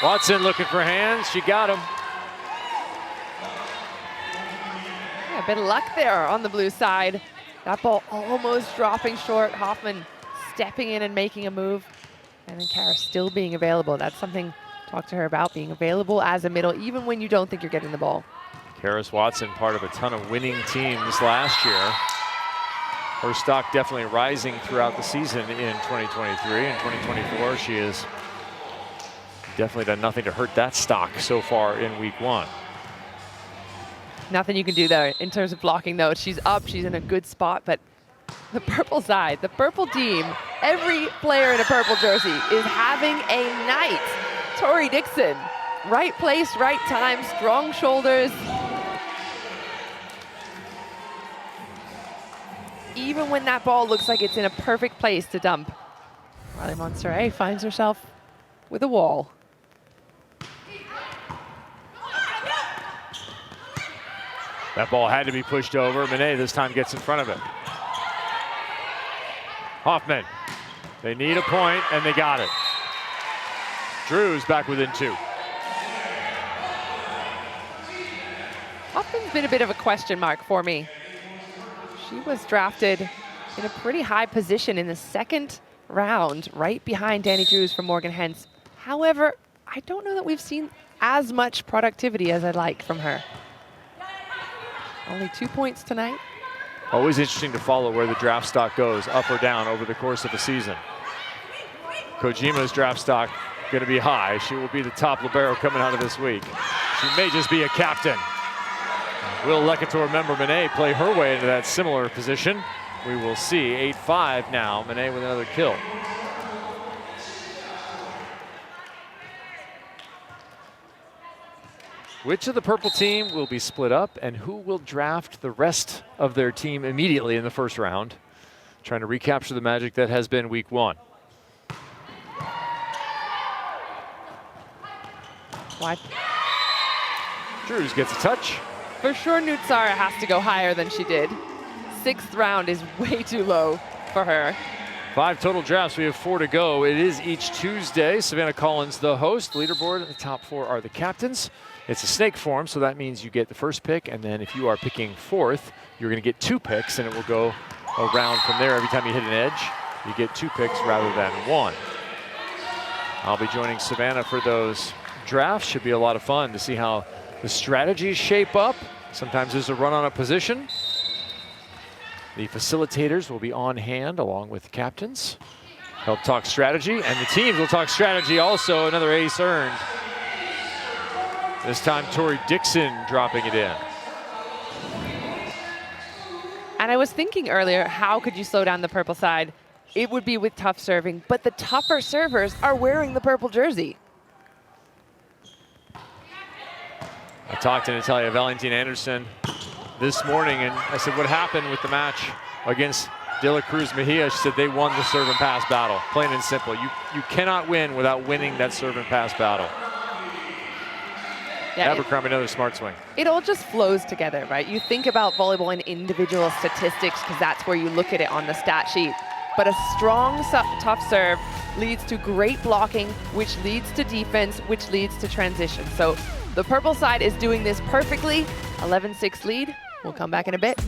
Watson looking for hands, she got him. Yeah, a bit of luck there on the blue side. That ball almost dropping short. Hoffman stepping in and making a move. And then Kara still being available. That's something to talk to her about, being available as a middle, even when you don't think you're getting the ball. Karis Watson, part of a ton of winning teams last year. Her stock definitely rising throughout the season in 2023. In 2024, she has definitely done nothing to hurt that stock so far in week 1. Nothing you can do there in terms of blocking, though. She's up, she's in a good spot, but the purple side, the purple team, every player in a purple jersey is having a night. Tori Dixon, right place, right time, strong shoulders. Even when that ball looks like it's in a perfect place to dump, Riley Monster finds herself with a wall. That ball had to be pushed over. Monet this time gets in front of it. Hoffman, they need a point and they got it. Drews back within 2. Hoffman's been a bit of a question mark for me. She was drafted in a pretty high position in the 2nd round, right behind Danny Drews from Morgan Hens. However, I don't know that we've seen as much productivity as I'd like from her. Only 2 points tonight. Always interesting to follow where the draft stock goes, up or down over the course of a season. Kojima's draft stock going to be high. She will be the top libero coming out of this week. She may just be a captain. Will Lecator member Monet play her way into that similar position? We will see. 8-5 now. Monet with another kill. Which of the purple team will be split up and who will draft the rest of their team immediately in the first round? Trying to recapture the magic that has been week 1. What? Drews gets a touch. For sure, Nutsara has to go higher than she did. 6th round is way too low for her. 5 total drafts. We have 4 to go. It is each Tuesday. Savannah Collins, the host. Leaderboard, the top 4 are the captains. It's a snake form, so that means you get the first pick, and then if you are picking 4th, you're going to get 2 picks, and it will go around from there. Every time you hit an edge, you get 2 picks rather than 1. I'll be joining Savannah for those drafts. Should be a lot of fun to see how the strategies shape up. Sometimes there's a run on a position. The facilitators will be on hand along with the captains. Help talk strategy, and the teams will talk strategy also. Another ace earned. This time, Tori Dixon dropping it in. And I was thinking earlier, how could you slow down the purple side? It would be with tough serving, but the tougher servers are wearing the purple jersey. I talked to Natalia Valentin Anderson this morning, and I said, what happened with the match against De La Cruz Mejia? She said they won the serve and pass battle, plain and simple. You cannot win without winning that serve and pass battle. Yeah, Abercrombie, another smart swing. it all just flows together, right? You think about volleyball in individual statistics because that's where you look at it on the stat sheet. But a strong, tough serve leads to great blocking, which leads to defense, which leads to transition. So the purple side is doing this perfectly. 11-6 lead. We'll come back in a bit.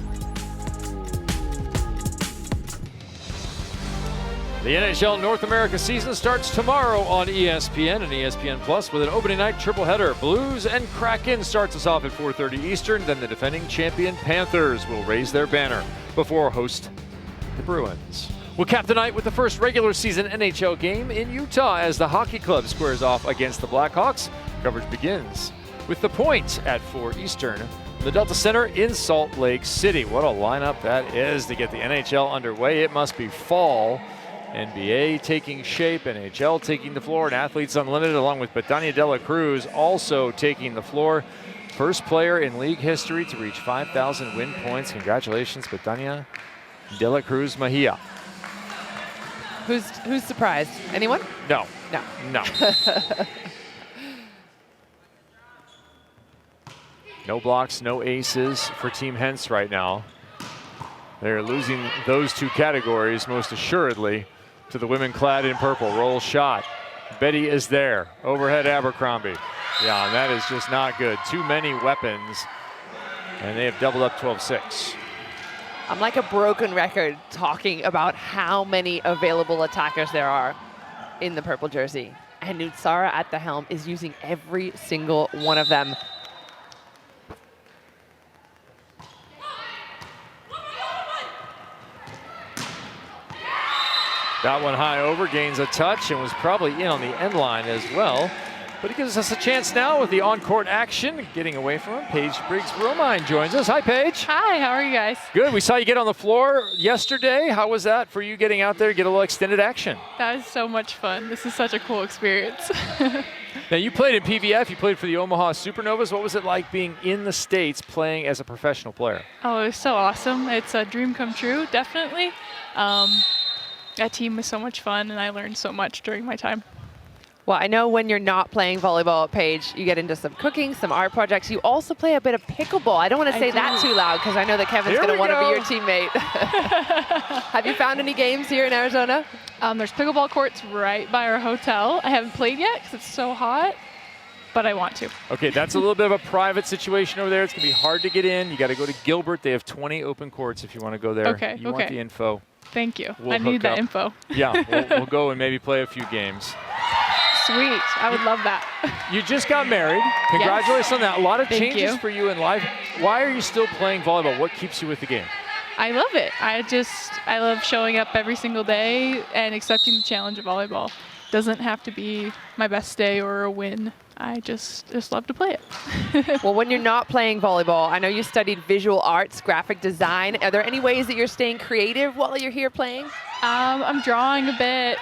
The NHL North America season starts tomorrow on ESPN and ESPN Plus with an opening night triple header. Blues and Kraken starts us off at 4:30 Eastern. Then the defending champion Panthers will raise their banner before host the Bruins. We'll cap the night with the first regular season NHL game in Utah as the hockey club squares off against the Blackhawks. Coverage begins with the point at 4 Eastern. The Delta Center in Salt Lake City. What a lineup that is to get the NHL underway. It must be fall. NBA taking shape, NHL taking the floor, and Athletes Unlimited along with Betania De La Cruz also taking the floor. First player in league history to reach 5,000 win points. Congratulations, Betania De La Cruz Mejia. Who's surprised? Anyone? No. No. No. No blocks, no aces for Team Hens right now. They're losing those two categories most assuredly to the women clad in purple. Roll shot. Betty is there. Overhead Abercrombie. Yeah, and that is just not good. Too many weapons. And they have doubled up 12-6. I'm like a broken record talking about how many available attackers there are in the purple jersey. And Nutsara at the helm is using every single one of them. That one high over, gains a touch, and was probably in on the end line as well. But it gives us a chance now with the on-court action. Getting away from him, Paige Briggs-Romine joins us. Hi, Paige. Hi, how are you guys? Good. We saw you get on the floor yesterday. How was that for you getting out there, get a little extended action? That was so much fun. This is such a cool experience. Now, you played in PVF. You played for the Omaha Supernovas. What was it like being in the States playing as a professional player? Oh, it was so awesome. It's a dream come true, definitely. That team was so much fun, and I learned so much during my time. Well, I know when you're not playing volleyball, Paige, you get into some cooking, some art projects. You also play a bit of pickleball. I don't want to say that too loud because I know that Kevin's going to want to be your teammate. Have you found any games here in Arizona? There's pickleball courts right by our hotel. I haven't played yet because it's so hot, but I want to. Okay, that's a little bit of a private situation over there. It's going to be hard to get in. You got to go to Gilbert. They have 20 open courts if you want to go there. Okay, you want the info. Thank you. We'll I need that up. info. Yeah, we'll go and maybe play a few games. Sweet. I would love that. You just got married. Congratulations on that. A lot of Thank changes you. for you in life. Why are you still playing volleyball? What keeps you with the game? I love it. I love showing up every single day and accepting the challenge of volleyball. Doesn't have to be my best day or a win. I just love to play it. Well, when you're not playing volleyball, I know you studied visual arts, graphic design. Are there any ways that you're staying creative while you're here playing? I'm drawing a bit.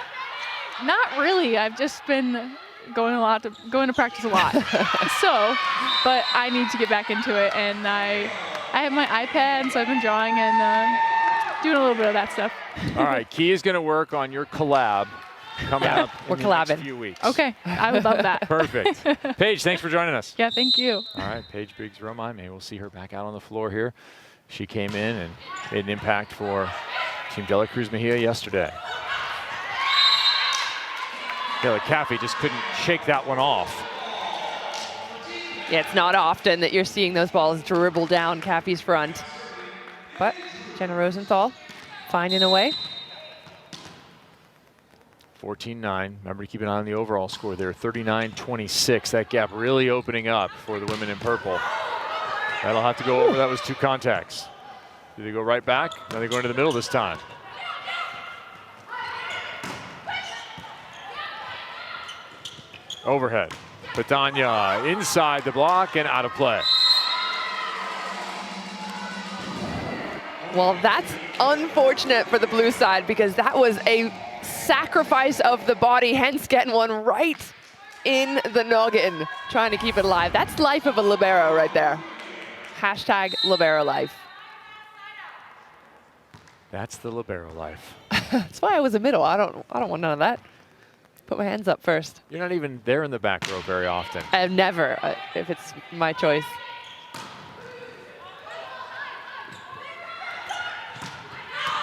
Not really. I've just been going to practice a lot. But I need to get back into it, and I have my iPad, so I've been drawing and doing a little bit of that stuff. All right, Key is going to work on your collab coming up we're in the next collabing. few weeks. Okay, I would love that. Perfect. Paige, thanks for joining us. Yeah, thank you. All right, Paige Briggs-Romine. Maybe we'll see her back out on the floor here. She came in and made an impact for Team De La Cruz Mejia yesterday. Taylor Caffey just couldn't shake that one off. Yeah, it's not often that you're seeing those balls dribble down Caffey's front. But Jenna Rosenthal finding a way. 14-9. Remember to keep an eye on the overall score there. 39-26. That gap really opening up for the women in purple. That'll have to go over. That was 2 contacts. Do they go right back? No, they go into the middle this time. Overhead. Betania inside the block and out of play. Well, that's unfortunate for the blue side because that was a sacrifice of the body, hence getting one right in the noggin, trying to keep it alive. That's life of a libero right there. Hashtag libero life. That's the libero life. That's why I was a middle. I don't want none of that. Put my hands up first. You're not even there in the back row very often. I've never, if it's my choice.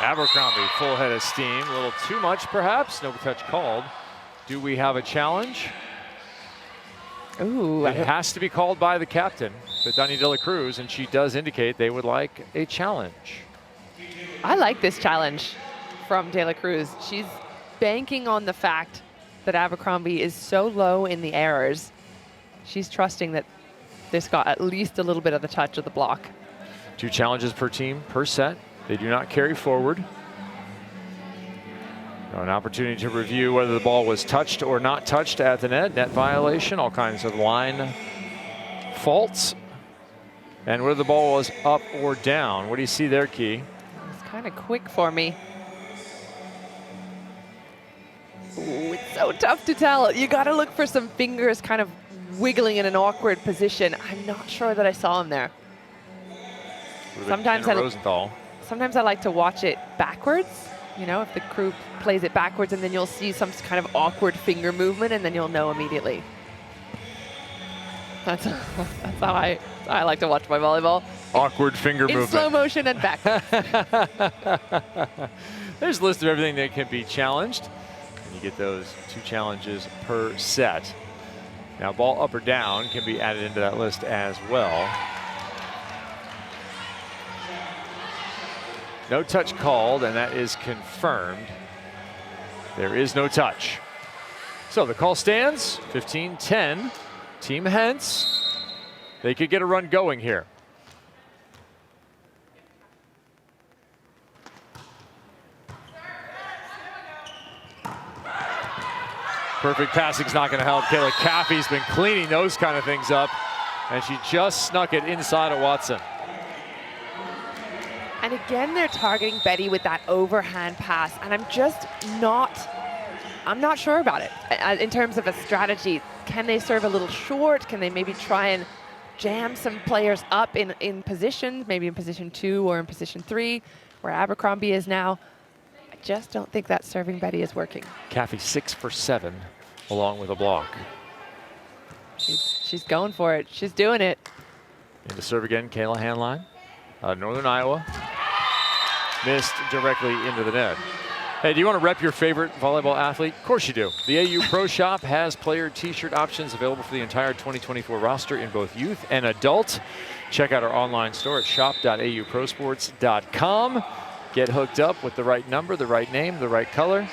Abercrombie, full head of steam. A little too much, perhaps. No touch called. Do we have a challenge? Ooh. It has to be called by the captain, Dani de la Cruz, and she does indicate they would like a challenge. I like this challenge from De La Cruz. She's banking on the fact that Abercrombie is so low in the errors. She's trusting that this got at least a little bit of the touch of the block. 2 challenges per team per set. They do not carry forward. Now an opportunity to review whether the ball was touched or not touched at the net violation, all kinds of line faults, and whether the ball was up or down. What do you see there, Key? It's kind of quick for me. Ooh, it's so tough to tell. You got to look for some fingers kind of wiggling in an awkward position. I'm not sure that I saw him there. Sometimes I like to watch it backwards. You know, if the crew plays it backwards, and then you'll see some kind of awkward finger movement, and then you'll know immediately. That's how I like to watch my volleyball. Awkward finger movement. In slow motion and backwards. There's a list of everything that can be challenged. And you get those 2 challenges per set. Now, ball up or down can be added into that list as well. No touch called, and that is confirmed. There is no touch. So the call stands, 15-10, team hence. They could get a run going here. Perfect passing's not going to help. Kayla Caffey's been cleaning those kind of things up, and she just snuck it inside of Watson. And again, they're targeting Betty with that overhand pass, and I'm not sure about it. In terms of a strategy, can they serve a little short? Can they maybe try and jam some players up in positions, maybe in position 2 or in position 3, where Abercrombie is now? I just don't think that serving Betty is working. Caffey 6 for 7, along with a block. She's going for it. She's doing it. Into serve again, Kayla Hanline, Northern Iowa. Missed directly into the net. Hey, do you want to rep your favorite volleyball athlete? Of course you do. The AU Pro Shop has player t-shirt options available for the entire 2024 roster in both youth and adult. Check out our online store at shop.auprosports.com. Get hooked up with the right number, the right name, the right color,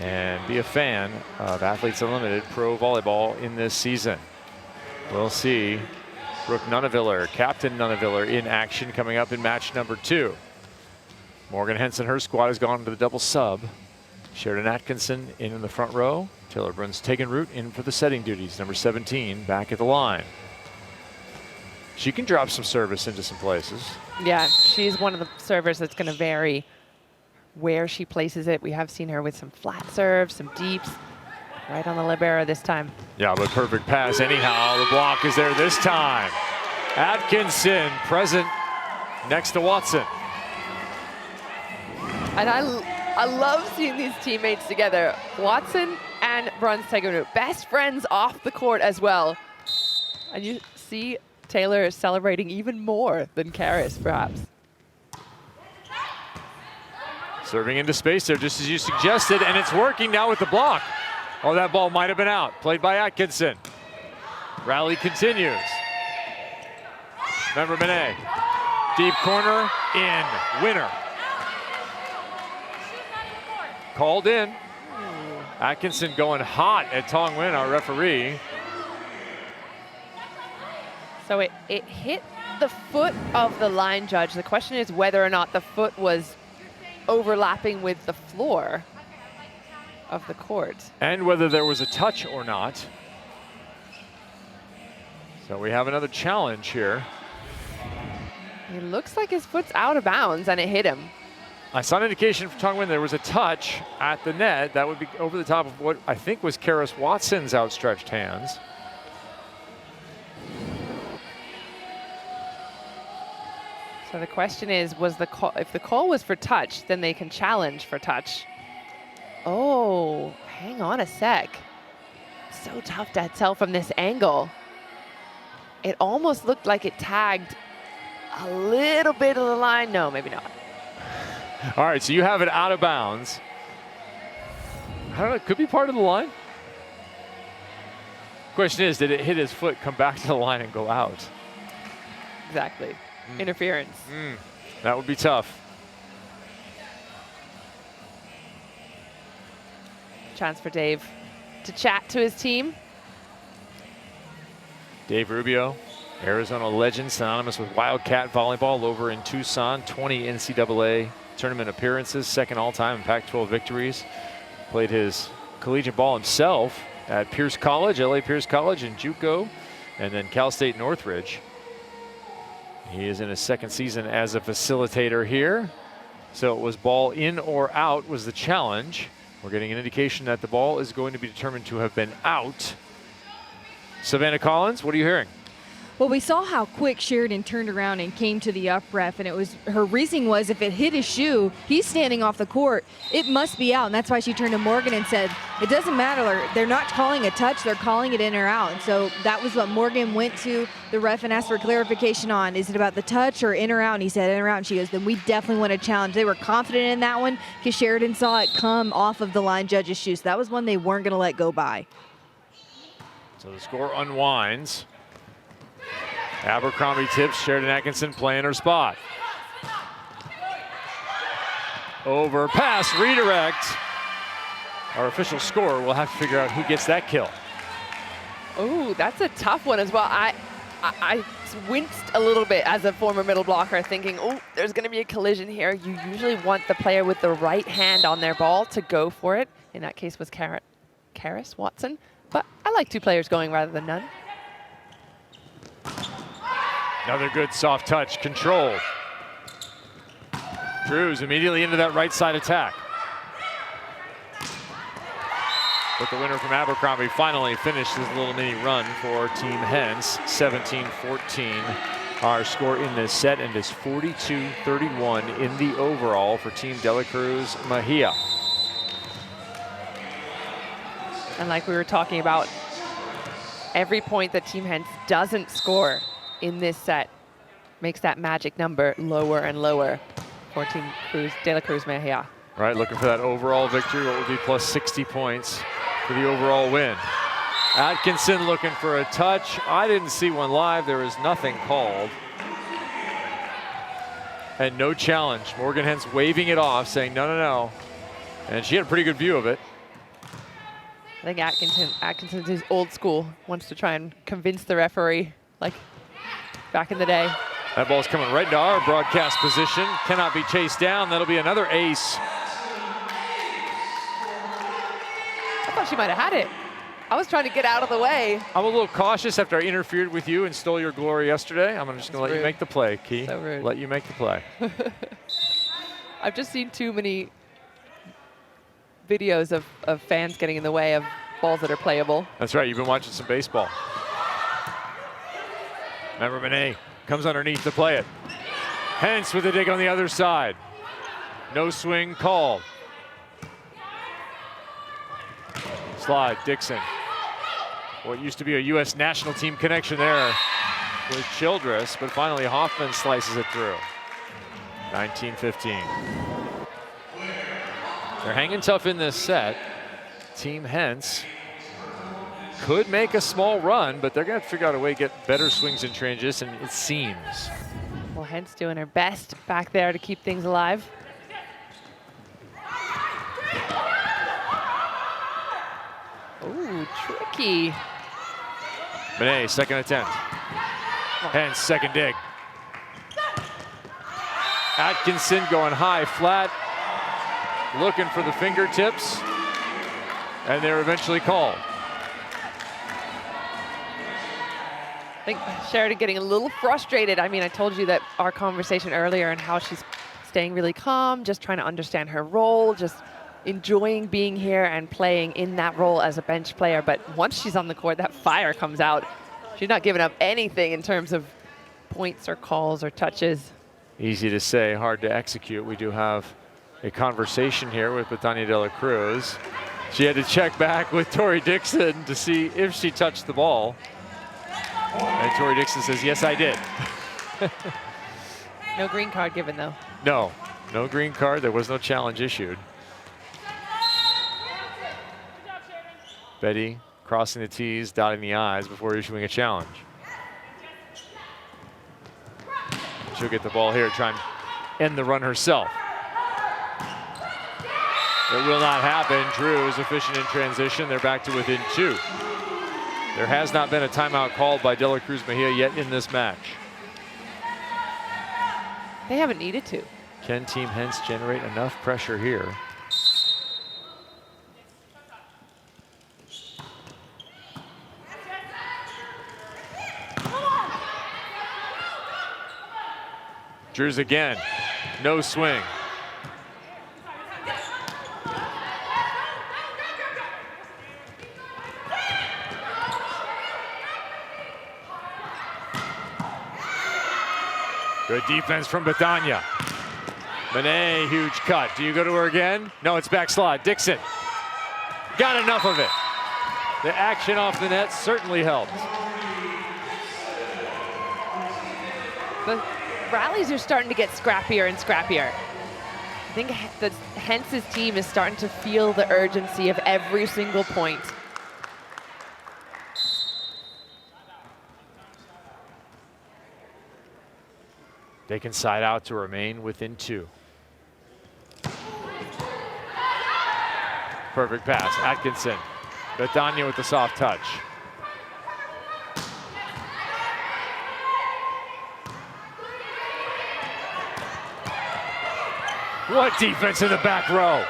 and be a fan of Athletes Unlimited Pro Volleyball in this season. We'll see Brooke Nuneviller, Captain Nuneviller, in action coming up in match number 2. Morgan Henson, her squad has gone to the double sub. Sheridan Atkinson in the front row. Taylor Bruns taking root in for the setting duties. Number 17 back at the line. She can drop some service into some places. Yeah, she's one of the servers that's going to vary where she places it. We have seen her with some flat serves, some deeps, right on the libero this time. Yeah, but perfect pass anyhow. The block is there this time. Atkinson present next to Watson. And I love seeing these teammates together. Watson and Bruns taking root. Best friends off the court as well. And you see Taylor celebrating even more than Karis, perhaps. Serving into space there, just as you suggested, and it's working now with the block. Oh, that ball might have been out. Played by Atkinson. Rally continues. Remember Monet. Deep corner, in. Winner. Called in. Atkinson going hot at Tong Nguyen, our referee. So it hit the foot of the line judge. The question is whether or not the foot was overlapping with the floor of the court. And whether there was a touch or not. So we have another challenge here. It looks like his foot's out of bounds and it hit him. I saw an indication from Tong Nguyen there was a touch at the net. That would be over the top of what I think was Karis Watson's outstretched hands. So the question is, if the call was for touch, then they can challenge for touch. Oh, hang on a sec. So tough to tell from this angle. It almost looked like it tagged a little bit of the line. No, maybe not. All right, so you have it out of bounds. I don't know, it could be part of the line. Question is, did it hit his foot, come back to the line, and go out? Exactly. Interference. That would be tough. Chance for Dave to chat to his team. Dave Rubio, Arizona legend, synonymous with Wildcat volleyball over in Tucson. 20 NCAA tournament appearances, second all-time in Pac-12 victories. Played his collegiate ball himself at Pierce College, LA Pierce College in JUCO, and then Cal State Northridge. He is in his second season as a facilitator here. So it was ball in or out was the challenge. We're getting an indication that the ball is going to be determined to have been out. Savannah Collins, what are you hearing? Well, we saw how quick Sheridan turned around and came to the up ref, and it was her reasoning was if it hit his shoe, he's standing off the court, it must be out. And that's why she turned to Morgan and said, it doesn't matter. They're not calling a touch, they're calling it in or out. And so that was what Morgan went to the ref and asked for clarification on. Is it about the touch or in or out? And he said in or out. And she goes, then we definitely want to challenge. They were confident in that one because Sheridan saw it come off of the line judge's shoe. So that was one they weren't going to let go by. So the score unwinds. Abercrombie tips, Sheridan Atkinson playing her spot. Over pass, redirect. Our official scorer will have to figure out who gets that kill. Oh, that's a tough one as well. I winced a little bit as a former middle blocker thinking, oh, there's going to be a collision here. You usually want the player with the right hand on their ball to go for it. In that case was Karis Watson. But I like two players going rather than none. Another good soft touch, control. Drews immediately into that right side attack. But the winner from Abercrombie finally finished his little mini run for Team Hens, 17-14. Our score in this set, and is 42-31 in the overall for Team Dela Cruz Mejia. And like we were talking about, every point that Team Hens doesn't score in this set makes that magic number lower and lower for Team Dela Cruz Mejia. Right, looking for that overall victory, what would be plus 60 points for the overall win. Atkinson looking for a touch. I didn't see one live. There is nothing called. And no challenge. Morgan Hens waving it off, saying no, no, no. And she had a pretty good view of it. I think Atkinson's is old school, wants to try and convince the referee, like back in the day. That ball's coming right into our broadcast position. Cannot be chased down. That'll be another ace. I thought she might have had it. I was trying to get out of the way. I'm a little cautious after I interfered with you and stole your glory yesterday. I'm just going to let you make the play, Key. So rude. Let you make the play. I've just seen too many videos of fans getting in the way of balls that are playable. That's right. You've been watching some baseball. Remember, Benet comes underneath to play it. Hens with a dig on the other side. No swing called. Slide, Dixon. What used to be a U.S. national team connection there with Childress, but finally Hoffman slices it through. 19-15. They're hanging tough in this set. Team Hens could make a small run, but they're going to figure out a way to get better swings in transition, it seems. Well, Hens doing her best back there to keep things alive. Ooh, tricky. Benet, second attempt. Hens, second dig. Atkinson going high, flat, looking for the fingertips, and they're eventually called. I think Sheridan getting a little frustrated. I mean, I told you that our conversation earlier and how she's staying really calm, just trying to understand her role, just enjoying being here and playing in that role as a bench player. But once she's on the court, that fire comes out. She's not giving up anything in terms of points or calls or touches. Easy to say, hard to execute. We do have a conversation here with Betania de la Cruz. She had to check back with Tori Dixon to see if she touched the ball. And Tori Dixon says, yes, I did. No green card given, though. No, no green card. There was no challenge issued. Betty crossing the T's, dotting the I's before issuing a challenge. She'll get the ball here, try and end the run herself. It will not happen. Drew is efficient in transition. They're back to within 2. There has not been a timeout called by De La Cruz Mejia yet in this match. They haven't needed to. Can Team Hens generate enough pressure here? Drews again, no swing. Good defense from Betania. Monet, huge cut. Do you go to her again? No, it's backslide. Dixon got enough of it. The action off the net certainly helped. The rallies are starting to get scrappier and scrappier. I think the Hens' team is starting to feel the urgency of every single point. They can side out to remain within 2. Perfect pass, Atkinson. Betania with the soft touch. What defense in the back row.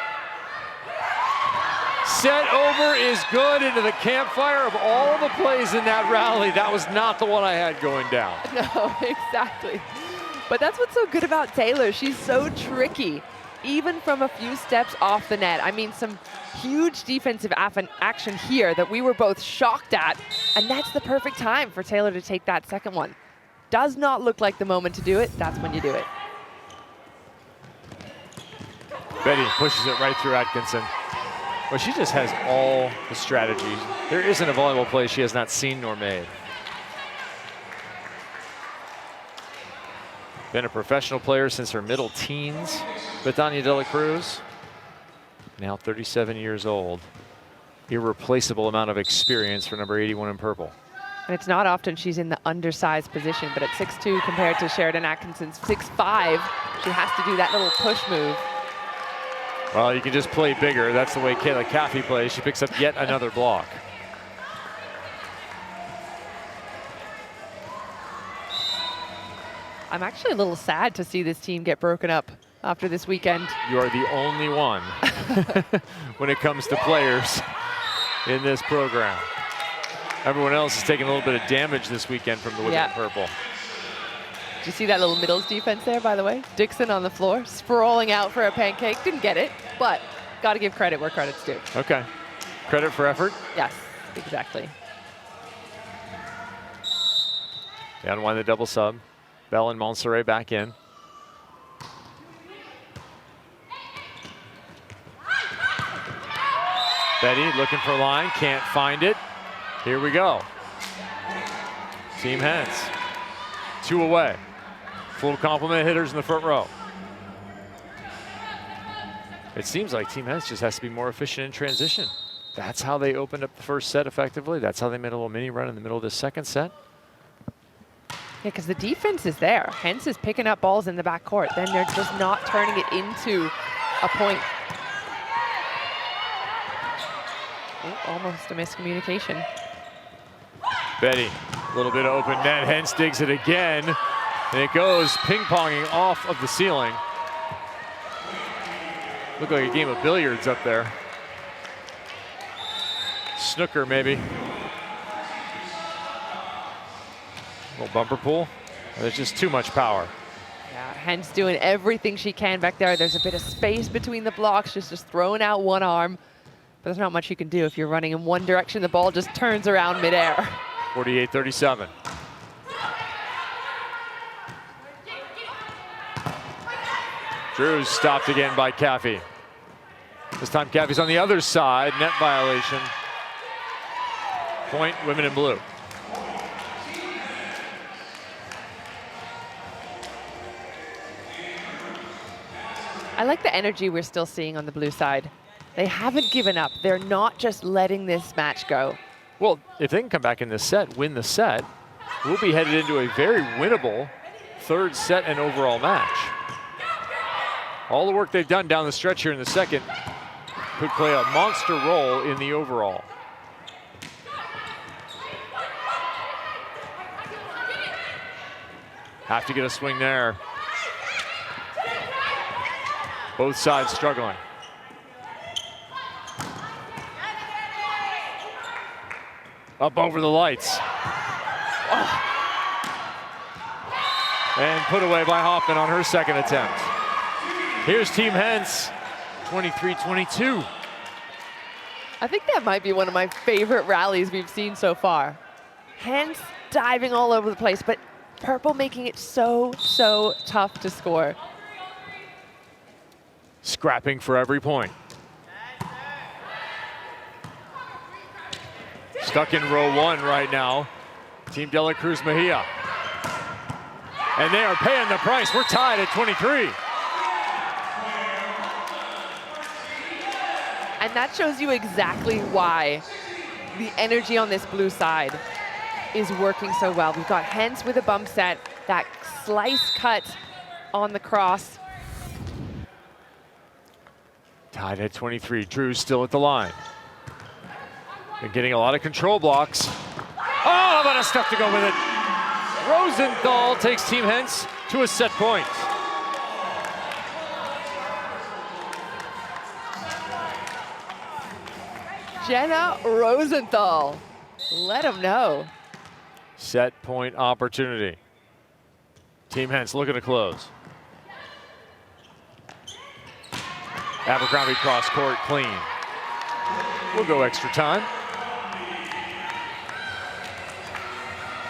Set over is good into the campfire. Of all the plays in that rally, that was not the one I had going down. No, exactly. But that's what's so good about Taylor. She's so tricky, even from a few steps off the net. I mean, some huge defensive action here that we were both shocked at, and that's the perfect time for Taylor to take that second one. Does not look like the moment to do it. That's when you do it. Betty pushes it right through Atkinson. Well, she just has all the strategies. There isn't a volleyball play she has not seen nor made. Been a professional player since her middle teens. Betania de la Cruz, now 37 years old. Irreplaceable amount of experience for number 81 in purple. And it's not often she's in the undersized position, but at 6'2" compared to Sheridan Atkinson's 6'5", she has to do that little push move. Well, you can just play bigger. That's the way Kayla Caffey plays. She picks up yet another block. I'm actually a little sad to see this team get broken up after this weekend. You are the only one when it comes to players in this program. Everyone else is taking a little bit of damage this weekend from the women in purple. Did you see that little middles defense there, by the way? Dixon on the floor, sprawling out for a pancake. Didn't get it, but got to give credit where credit's due. Okay. Credit for effort? Yes, exactly. They unwind the double sub. Bell and Montserrat back in. Betty looking for a line, can't find it. Here we go. Team Hens, 2 away. Full complement hitters in the front row. It seems like Team Hens just has to be more efficient in transition. That's how they opened up the first set effectively. That's how they made a little mini run in the middle of the second set. Yeah, because the defense is there. Hens is picking up balls in the backcourt. Then they're just not turning it into a point. Oh, almost a miscommunication. Betty, a little bit of open net. Hens digs it again. And it goes ping-ponging off of the ceiling. Looked like a game of billiards up there. Snooker, maybe. Little bumper pull. There's just too much power. Yeah, Hens doing everything she can back there. There's a bit of space between the blocks, just throwing out one arm. But there's not much you can do if you're running in one direction. The ball just turns around midair. 48-37. Drew's stopped again by Caffey. This time Caffey's on the other side, net violation. Point, women in blue. I like the energy we're still seeing on the blue side. They haven't given up. They're not just letting this match go. Well, if they can come back in this set, win the set, we'll be headed into a very winnable third set and overall match. All the work they've done down the stretch here in the second could play a monster role in the overall. Have to get a swing there. Both sides struggling. Up over the lights. Oh. And put away by Hoffman on her second attempt. Here's Team Hens, 23-22. I think that might be one of my favorite rallies we've seen so far. Hens diving all over the place, but Purple making it so tough to score. Scrapping for every point. Stuck in row one right now, Team De La Cruz Mejia. And they are paying the price. We're tied at 23. And that shows you exactly why the energy on this blue side is working so well. We've got Hens with a bump set, that slice cut on the cross. Tied at 23, Drew's still at the line. Been getting a lot of control blocks. Oh, but a stuff to go with it. Rosenthal takes Team Hens to a set point. Jenna Rosenthal, let him know. Set point opportunity. Team Hens looking to close. Abercrombie cross court clean. We'll go extra time.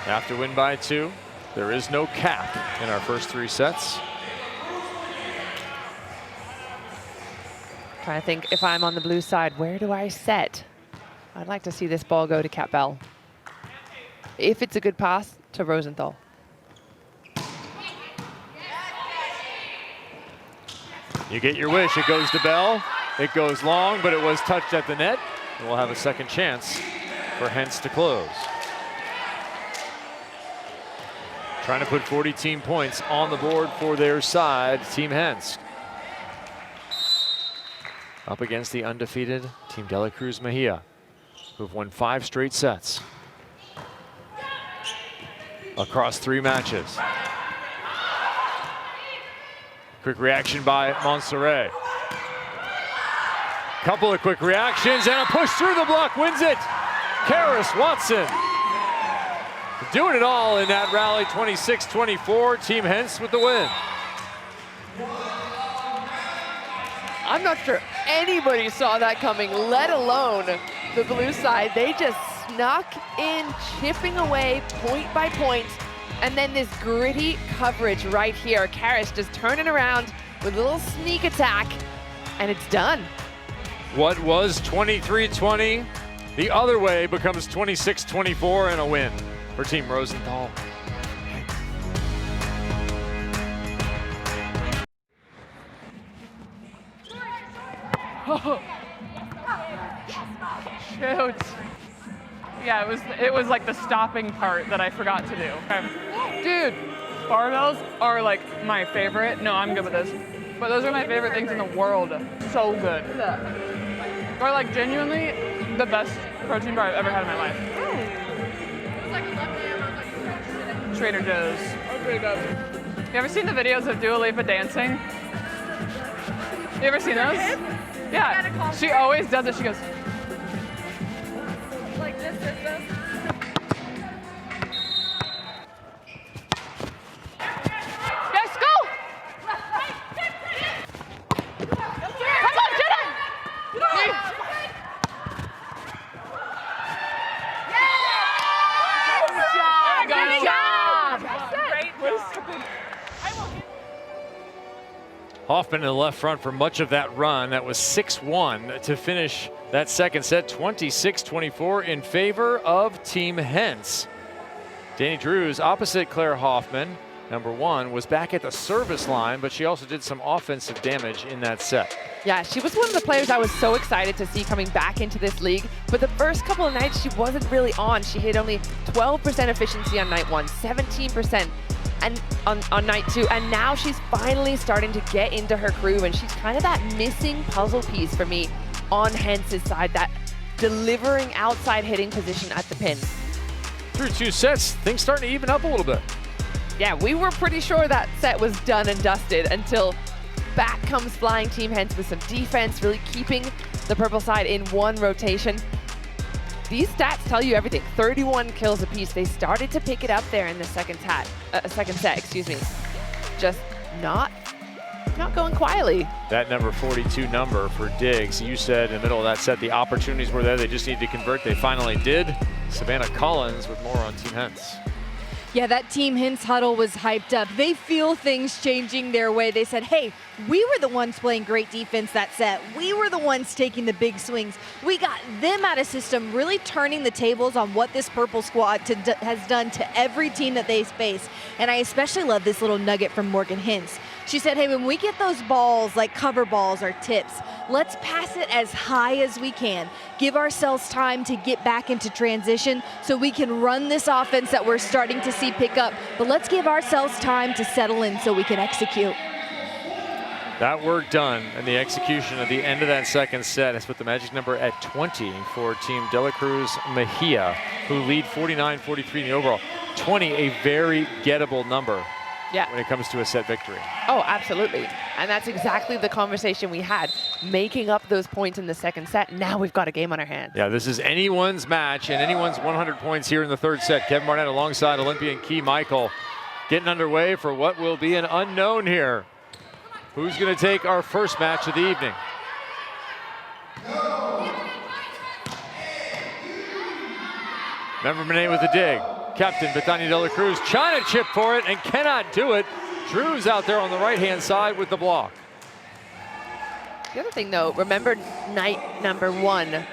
Have to win by 2. There is no cap in our first 3 sets. Trying to think, if I'm on the blue side, where do I set? I'd like to see this ball go to Kat Bell. If it's a good pass, to Rosenthal. You get your wish, it goes to Bell. It goes long, but it was touched at the net. And we'll have a second chance for Hens to close. Trying to put 40 team points on the board for their side, Team Hens. Up against the undefeated Team De La Cruz Mejia, who've won 5 straight sets across 3 matches. Quick reaction by Montserrat. Couple of quick reactions and a push through the block wins it. Karis Watson doing it all in that rally, 26-24. Team Hens with the win. I'm not sure anybody saw that coming, let alone the blue side. They just snuck in, chipping away point by point. And then this gritty coverage right here. Karis just turning around with a little sneak attack, and it's done. What was 23-20, the other way becomes 26-24 and a win for Team Rosenthal. Oh. Shoot. Yeah, it was like the stopping part that I forgot to do. Okay. Dude, barbells are like my favorite. No, I'm good with this. But those are my favorite things in the world. So good. Or like genuinely the best protein bar I've ever had in my life. Trader Joe's. You ever seen the videos of Dua Lipa dancing? You ever seen those? Yeah. She always does it. She goes. Like this. Yes, go! Come on, Jenna! Hoffman in the left front for much of that run. That was 6-1 to finish that second set, 26-24 in favor of Team Hens. Danny Drews, opposite Claire Hoffman, number 1, was back at the service line, but she also did some offensive damage in that set. Yeah, she was one of the players I was so excited to see coming back into this league. But the first couple of nights, she wasn't really on. She hit only 12% efficiency on night 1, 17% and on night 2. And now she's finally starting to get into her groove. And she's kind of that missing puzzle piece for me on Hens' side, that delivering outside hitting position at the pin. Through 2 sets, things starting to even up a little bit. Yeah, we were pretty sure that set was done and dusted until back comes flying Team Hens with some defense, really keeping the purple side in one rotation. These stats tell you everything. 31 kills apiece. They started to pick it up there in the second set, excuse me. Just not going quietly. That number 42 number for Diggs. You said in the middle of that set the opportunities were there. They just needed to convert. They finally did. Savannah Collins with more on Team Hens. Yeah, that Team Hens huddle was hyped up. They feel things changing their way. They said, hey, we were the ones playing great defense that set. We were the ones taking the big swings. We got them out of system, really turning the tables on what this purple squad has done to every team that they face. And I especially love this little nugget from Morgan Hintz. She said, hey, when we get those balls, like cover balls or tips, let's pass it as high as we can. Give ourselves time to get back into transition so we can run this offense that we're starting to see pick up. But let's give ourselves time to settle in so we can execute. That work done and the execution at the end of that second set has put the magic number at 20 for Team Dela Cruz Mejia, who lead 49-43 in the overall. 20, a very gettable number. Yeah. When it comes to a set victory. Oh, absolutely. And that's exactly the conversation we had, making up those points in the second set. Now we've got a game on our hands. Yeah, this is anyone's match and anyone's 100 points here in the third set. Kevin Barnett alongside Olympian Key Michael getting underway for what will be an unknown here. Who's going to take our first match of the evening? Member Monet with the dig. Captain Bethany Dela Cruz trying to chip for it and cannot do it. Drew's out there on the right-hand side with the block. The other thing, though, remember night number 1,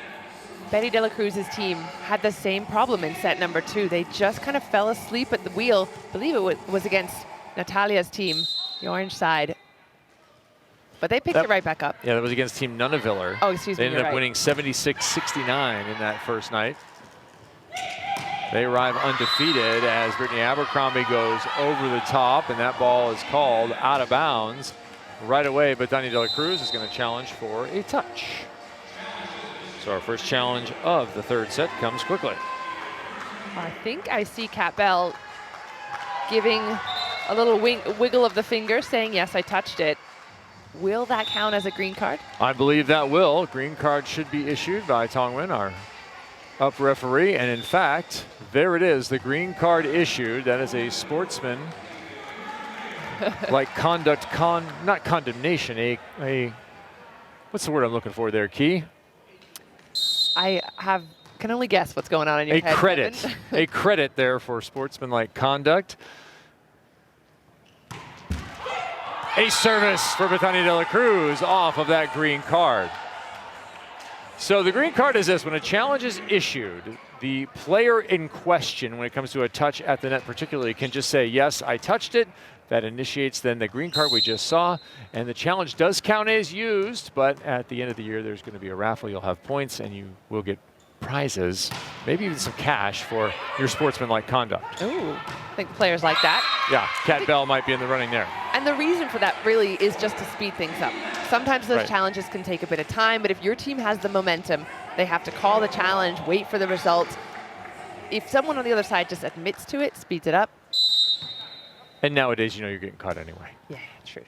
Betty Dela Cruz's team had the same problem in set number 2. They just kind of fell asleep at the wheel. I believe it was against Natalia's team, the orange side. But they picked it right back up. Yeah, that was against Team Nunneviller. Oh, excuse me, They ended up winning 76-69 in that first night. They arrive undefeated as Brittany Abercrombie goes over the top, and that ball is called out of bounds. Right away, but Bethany Dela Cruz is going to challenge for a touch. So our first challenge of the third set comes quickly. I think I see Kat Bell giving a little wiggle of the finger, saying, yes, I touched it. Will that count as a green card? I believe that will. Green card should be issued by Tongwin, our up referee, and in fact, there it is, the green card issued. That is a sportsman like conduct, not condemnation, a what's the word I'm looking for there, Key? I can only guess what's going on in your head. A credit, a credit there for sportsmanlike conduct. A service for Bethany Dela Cruz off of that green card. So the green card is this: when a challenge is issued, the player in question, when it comes to a touch at the net particularly, can just say, yes, I touched it. That initiates then the green card we just saw, and the challenge does count as used, but at the end of the year, there's going to be a raffle. You'll have points, and you will get prizes, maybe even some cash for your sportsmanlike conduct. Ooh, I think players like that. Yeah, Kat Bell might be in the running there. And the reason for that really is just to speed things up. Sometimes those Right. challenges can take a bit of time, but if your team has the momentum, they have to call the challenge, wait for the result. If someone on the other side just admits to it, speeds it up. And nowadays, you know you're getting caught anyway. Yeah, true.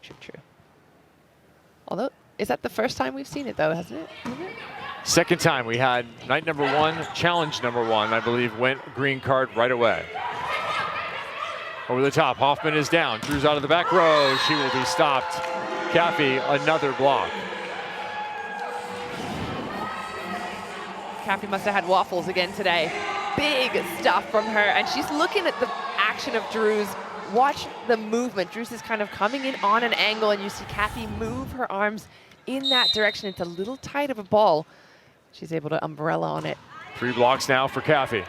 Although, is that the first time we've seen it, though, hasn't it? Second time we had night number 1, challenge number 1, I believe, went green card right away. Over the top, Hoffman is down. Drew's out of the back row. She will be stopped. Caffey, another block. Caffey must have had waffles again today. Big stuff from her, and she's looking at the action of Drew's watch the movement. Drews is kind of coming in on an angle, and you see Kathy move her arms in that direction. It's a little tight of a ball. She's able to umbrella on it. 3 blocks now for Kathy.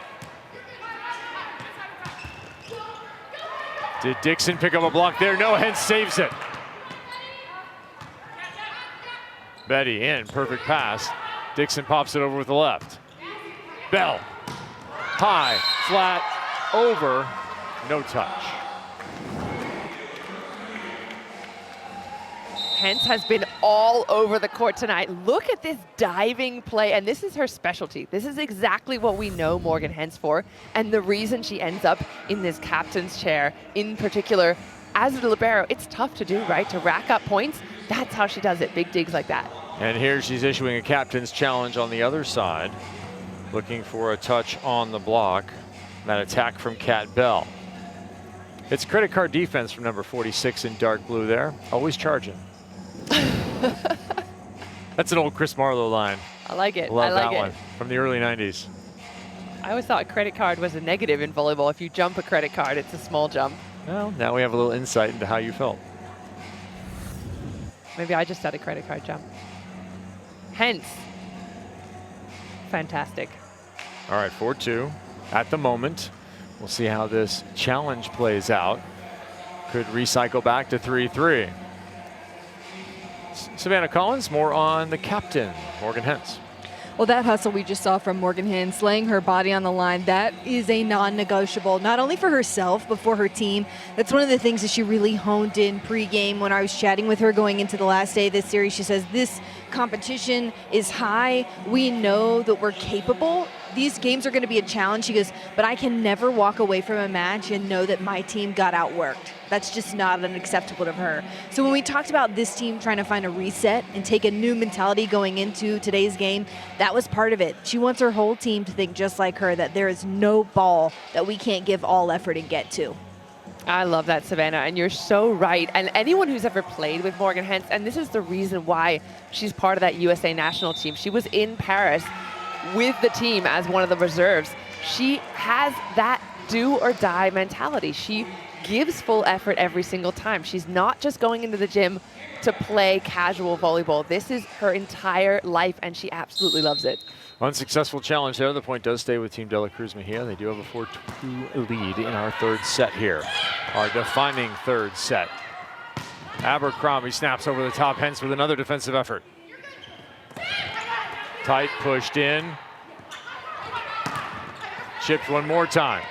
Did Dixon pick up a block there? No, Hens saves it. Betty in, perfect pass. Dixon pops it over with the left. Bell, high, flat, over, no touch. Hens has been all over the court tonight. Look at this diving play, and this is her specialty. This is exactly what we know Morgan Hens for, and the reason she ends up in this captain's chair in particular. As a libero, it's tough to do, right? To rack up points, that's how she does it, big digs like that. And here she's issuing a captain's challenge on the other side, looking for a touch on the block. That attack from Kat Bell. It's credit card defense from number 46 in dark blue there, always charging. That's an old Chris Marlowe line. I like it. Love I like that it. one from the early 90s. I always thought a credit card was a negative in volleyball. If you jump a credit card, it's a small jump. Well, now we have a little insight into how you felt. Maybe I just had a credit card jump. Hens. Fantastic. All right, 4-2 at the moment. We'll see how this challenge plays out. Could recycle back to 3-3. Savannah Collins, more on the captain, Morgan Hens. Well, that hustle we just saw from Morgan Hens, laying her body on the line, that is a non-negotiable, not only for herself, but for her team. That's one of the things that she really honed in pregame. When I was chatting with her going into the last day of this series, she says, this competition is high. We know that we're capable. These games are going to be a challenge. She goes, but I can never walk away from a match and know that my team got outworked. That's just not unacceptable to her. So when we talked about this team trying to find a reset and take a new mentality going into today's game, that was part of it. She wants her whole team to think just like her, that there is no ball that we can't give all effort and get to. I love that, Savannah, and you're so right. And anyone who's ever played with Morgan Hens, and this is the reason why she's part of that USA national team. She was in Paris with the team as one of the reserves. She has that do or die mentality. She gives full effort every single time. She's not just going into the gym to play casual volleyball. This is her entire life, and she absolutely loves it. Unsuccessful challenge there. The point does stay with Team Dela Cruz Mejia. They do have a 4-2 lead in our third set here. Our defining third set. Abercrombie snaps over the top. Hens with another defensive effort. Tight, pushed in. Chipped one more time.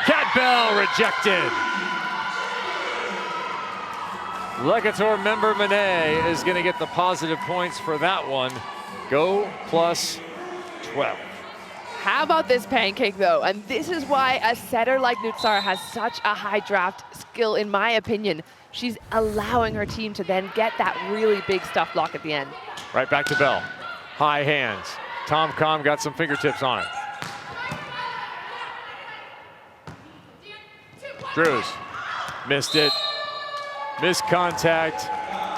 Kat Bell rejected. Legator member Monet is going to get the positive points for that one. Go plus 12. How about this pancake, though? And this is why a setter like Nutsara has such a high draft skill, in my opinion. She's allowing her team to then get that really big stuff block at the end. Right back to Bell. High hands. Tom Com got some fingertips on it. Drews missed it. Missed contact.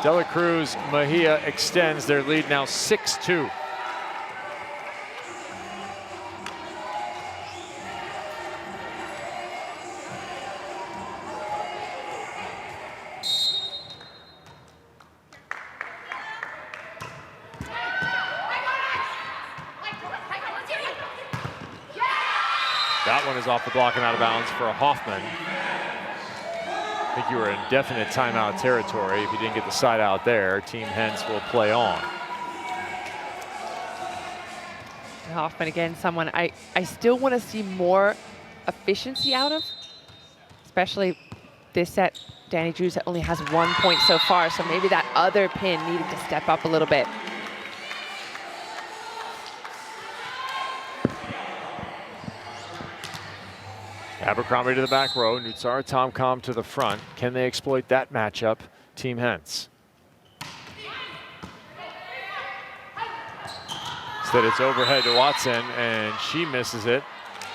Dela Cruz Mejia extends their lead now 6-2. That one is off the block and out of bounds for a Hoffman. I think you were in definite timeout territory. If you didn't get the side out there, Team Hens will play on. Hoffman, again, someone I still want to see more efficiency out of, especially this set. Danny Drews only has 1 point so far, so maybe that other pin needed to step up a little bit. Abercrombie to the back row, Nutsara, Tom Com to the front. Can they exploit that matchup? Team Hens. Instead it's overhead to Watson, and she misses it.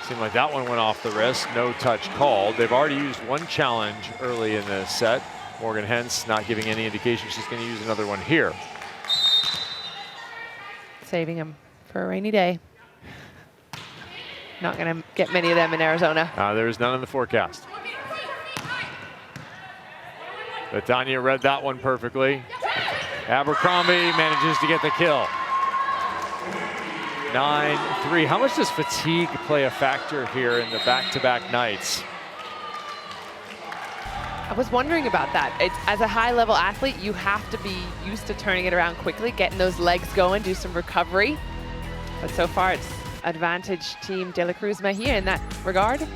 Seemed like that one went off the wrist. No touch called. They've already used one challenge early in the set. Morgan Hens not giving any indication she's going to use another one here. Saving him for a rainy day. Not going to get many of them in Arizona. There is none in the forecast. But Danya read that one perfectly. Abercrombie manages to get the kill. 9-3. How much does fatigue play a factor here in the back-to-back nights? I was wondering about that. As a high-level athlete, you have to be used to turning it around quickly, getting those legs going, do some recovery. But so far, it's advantage Team De La Cruz Mejia in that regard.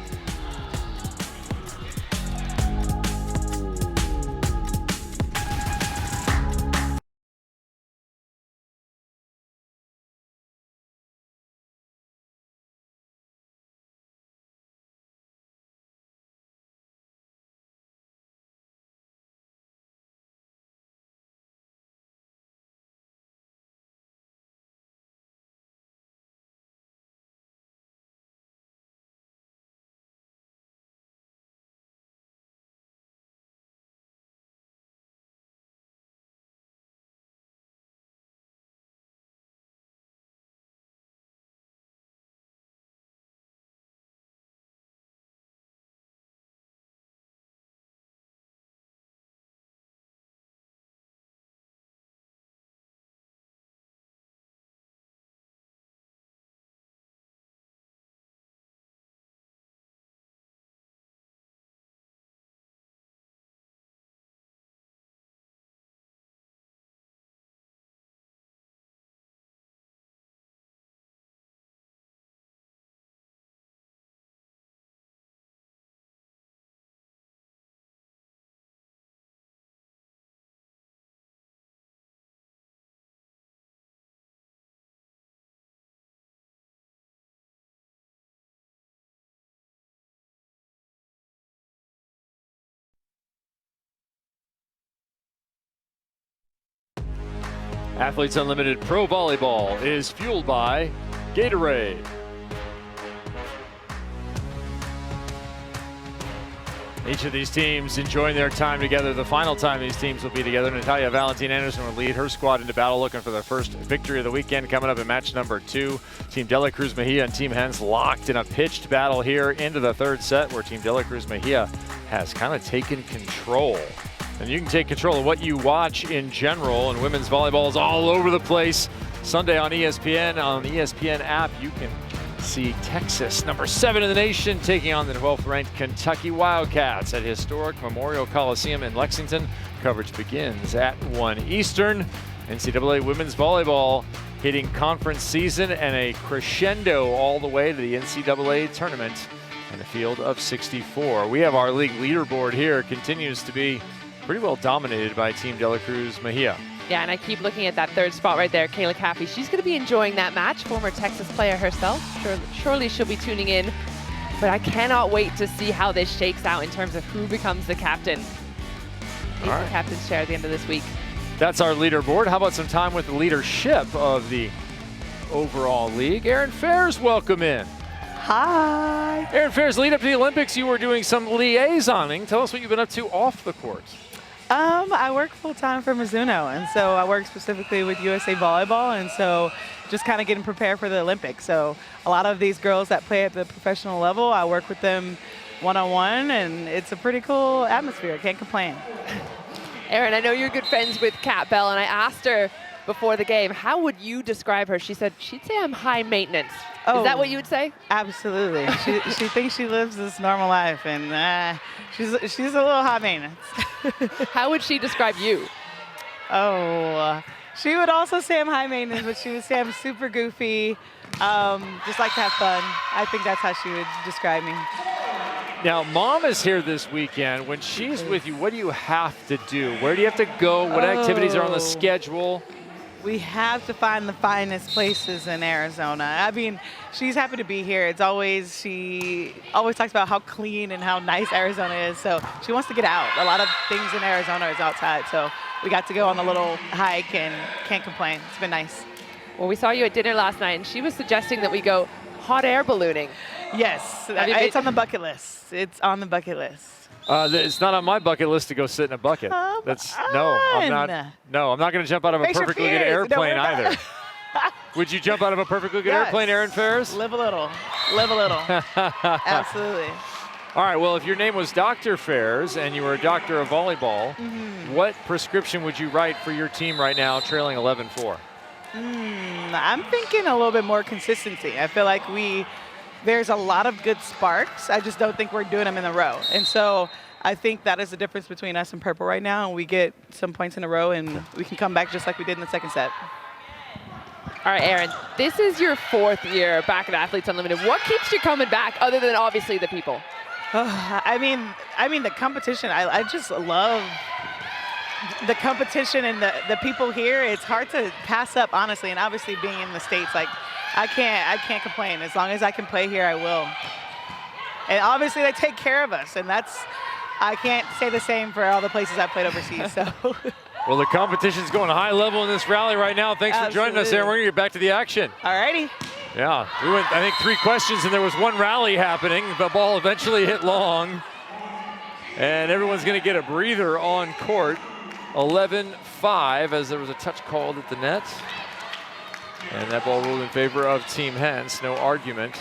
Athletes Unlimited Pro Volleyball is fueled by Gatorade. Each of these teams enjoying their time together. The final time these teams will be together. Natalia Valentin Anderson will lead her squad into battle, looking for their first victory of the weekend coming up in match number 2. Team De La Cruz Mejia and Team Hens locked in a pitched battle here into the third set, where Team De La Cruz Mejia has kind of taken control. And you can take control of what you watch in general, and women's volleyball is all over the place. Sunday on ESPN, on the ESPN app, you can see Texas, number 7 in the nation, taking on the 12th-ranked Kentucky Wildcats at historic Memorial Coliseum in Lexington. Coverage begins at 1 Eastern. NCAA women's volleyball hitting conference season and a crescendo all the way to the NCAA tournament in a field of 64. We have our league leaderboard here. Continues to be pretty well dominated by Team De La Cruz Mejia. Yeah, and I keep looking at that third spot right there, Kayla Caffey. She's going to be enjoying that match, former Texas player herself. Surely she'll be tuning in. But I cannot wait to see how this shakes out in terms of who becomes the captain. Takes the captain's chair at the end of this week. That's our leaderboard. How about some time with the leadership of the overall league? Erin Fairs, welcome in. Hi. Erin Fairs, lead up to the Olympics, you were doing some liaisoning. Tell us what you've been up to off the court. I work full-time for Mizuno, and so I work specifically with USA Volleyball, and so just kind of getting prepared for the Olympics. So a lot of these girls that play at the professional level, I work with them one-on-one, and it's a pretty cool atmosphere. Can't complain. Erin, I know you're good friends with Kat Bell, and I asked her before the game, how would you describe her? She said, she'd say I'm high maintenance. Oh, is that what you would say? Absolutely. She thinks she lives this normal life, and she's a little high maintenance. How would she describe you? Oh, she would also say I'm high maintenance, but she would say I'm super goofy, just like to have fun. I think that's how she would describe me. Now, Mom is here this weekend. When she's with you, what do you have to do? Where do you have to go? What activities are on the schedule? We have to find the finest places in Arizona. I mean, she's happy to be here. She always talks about how clean and how nice Arizona is. So she wants to get out. A lot of things in Arizona is outside. So we got to go on a little hike and can't complain. It's been nice. Well, we saw you at dinner last night, and she was suggesting that we go hot air ballooning. Yes, it's on the bucket list. It's on the bucket list. It's not on my bucket list to go sit in a bucket. I'm not going to jump out of a perfectly good airplane either. Would you jump out of a perfectly good airplane, Erin Fairs? Live a little. Live a little. Absolutely. All right, well, if your name was Dr. Fairs and you were a doctor of volleyball, what prescription would you write for your team right now, trailing 11-4? I'm thinking a little bit more consistency. I feel like there's a lot of good sparks. I just don't think we're doing them in a row. And so I think that is the difference between us and Purple right now. And we get some points in a row, and we can come back just like we did in the second set. All right, Aaron, this is your 4th year back at Athletes Unlimited. What keeps you coming back other than obviously the people? I mean the competition. I just love the competition and the people here. It's hard to pass up, honestly. And obviously being in the States, like I can't complain. As long as I can play here, I will. And obviously they take care of us, and I can't say the same for all the places I've played overseas. So. Well, the competition's going high level in this rally right now. Thanks for joining us, Aaron. We're going to get back to the action. All righty. Yeah, we went, I think, 3 questions, and there was 1 rally happening. The ball eventually hit long, and everyone's going to get a breather on court. 11-5, as there was a touch called at the net. And that ball ruled in favor of Team Hens. No argument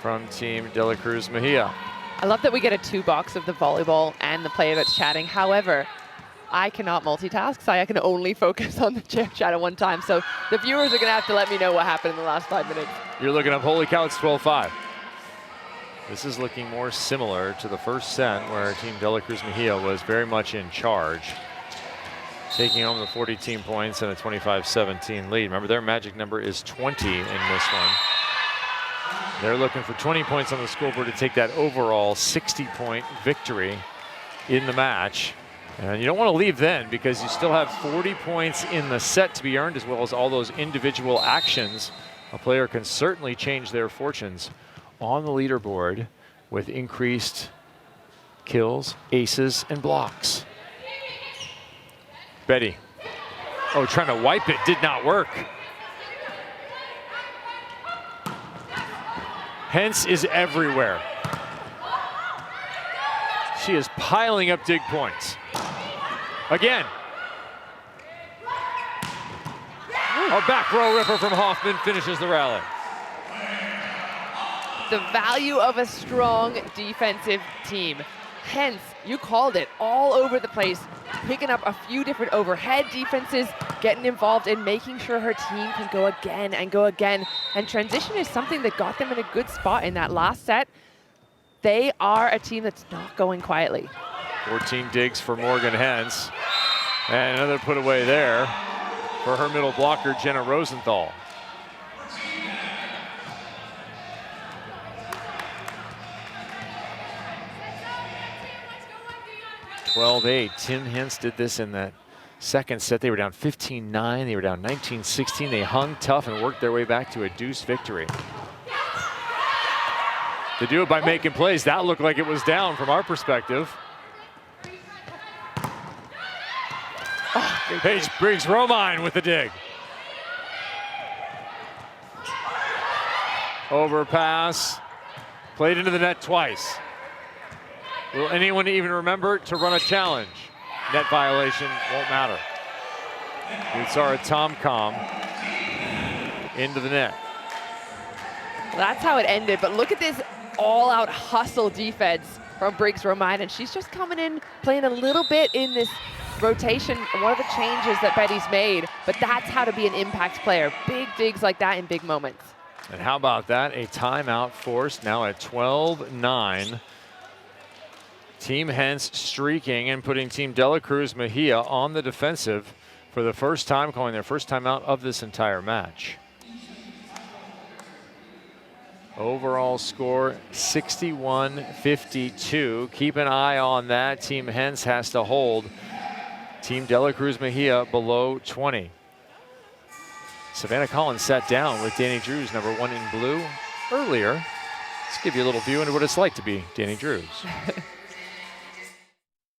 from Team De La Cruz Mejia. I love that we get a 2-box of the volleyball and the player that's chatting. However, I cannot multitask, so I can only focus on the chat at one time. So the viewers are going to have to let me know what happened in the last 5 minutes. You're looking up, holy cow, it's 12-5. This is looking more similar to the first set, where Team De La Cruz Mejia was very much in charge, taking home the 42 points and a 25-17 lead. Remember, their magic number is 20 in this one. They're looking for 20 points on the scoreboard to take that overall 60-point victory in the match. And you don't want to leave then, because you still have 40 points in the set to be earned, as well as all those individual actions. A player can certainly change their fortunes on the leaderboard with increased kills, aces, and blocks. Betty. Oh, trying to wipe it, did not work. Hens is everywhere. She is piling up dig points. Again. A back row ripper from Hoffman finishes the rally. The value of a strong defensive team. Hence, you called it, all over the place, picking up a few different overhead defenses, getting involved in making sure her team can go again and go again. And transition is something that got them in a good spot in that last set. They are a team that's not going quietly. 14 digs for Morgan Hens. And another put away there for her middle blocker, Jenna Rosenthal. Tim Hens did this in that second set. They were down 15-9. They were down 19-16. They hung tough and worked their way back to a deuce victory. They do it by making plays. That looked like it was down from our perspective. Paige Briggs-Romine with the dig. Overpass. Played into the net twice. Will anyone even remember to run a challenge? Net violation won't matter. Utsara Tomcom into the net. That's how it ended, but look at this all-out hustle defense from Briggs-Romine, and she's just coming in, playing a little bit in this rotation, one of the changes that Betty's made, but that's how to be an impact player. Big digs like that in big moments. And how about that? A timeout forced now at 12-9. Team Hens streaking and putting Team De La Cruz Mejia on the defensive for the first time, calling their first timeout of this entire match. Overall score 61-52. Keep an eye on that. Team Hens has to hold Team De La Cruz Mejia below 20. Savannah Collins sat down with Danny Drews, number 1 in blue, earlier. Let's give you a little view into what it's like to be Danny Drews.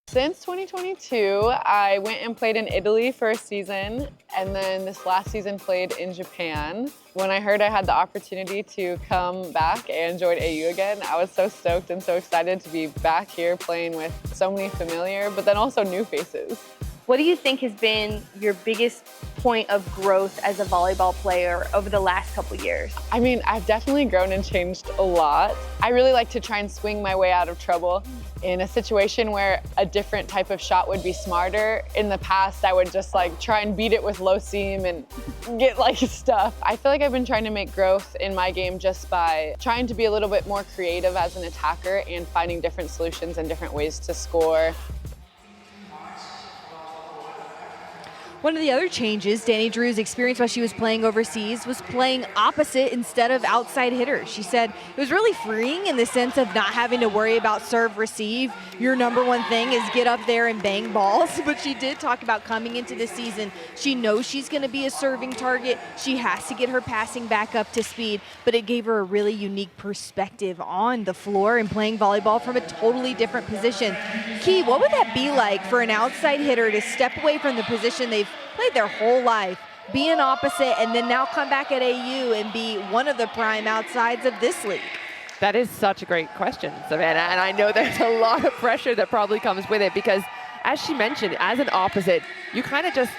Since 2022, I went and played in Italy for a season, and then this last season played in Japan. When I heard I had the opportunity to come back and join AU again, I was so stoked and so excited to be back here playing with so many familiar, but then also new faces. What do you think has been your biggest point of growth as a volleyball player over the last couple years? I mean, I've definitely grown and changed a lot. I really like to try and swing my way out of trouble. In a situation where a different type of shot would be smarter, in the past I would just like try and beat it with low seam and get like stuff. I feel like I've been trying to make growth in my game just by trying to be a little bit more creative as an attacker and finding different solutions and different ways to score. One of the other changes Danny Drew's experienced while she was playing overseas was playing opposite instead of outside hitter. She said it was really freeing in the sense of not having to worry about serve receive. Your number one thing is get up there and bang balls. But she did talk about coming into the season. She knows she's going to be a serving target. She has to get her passing back up to speed. But it gave her a really unique perspective on the floor and playing volleyball from a totally different position. Key, what would that be like for an outside hitter to step away from the position they've played their whole life, be an opposite, and then now come back at AU and be one of the prime outsides of this league? That is such a great question, Savannah, and I know there's a lot of pressure that probably comes with it because, as she mentioned, as an opposite, you kind of just,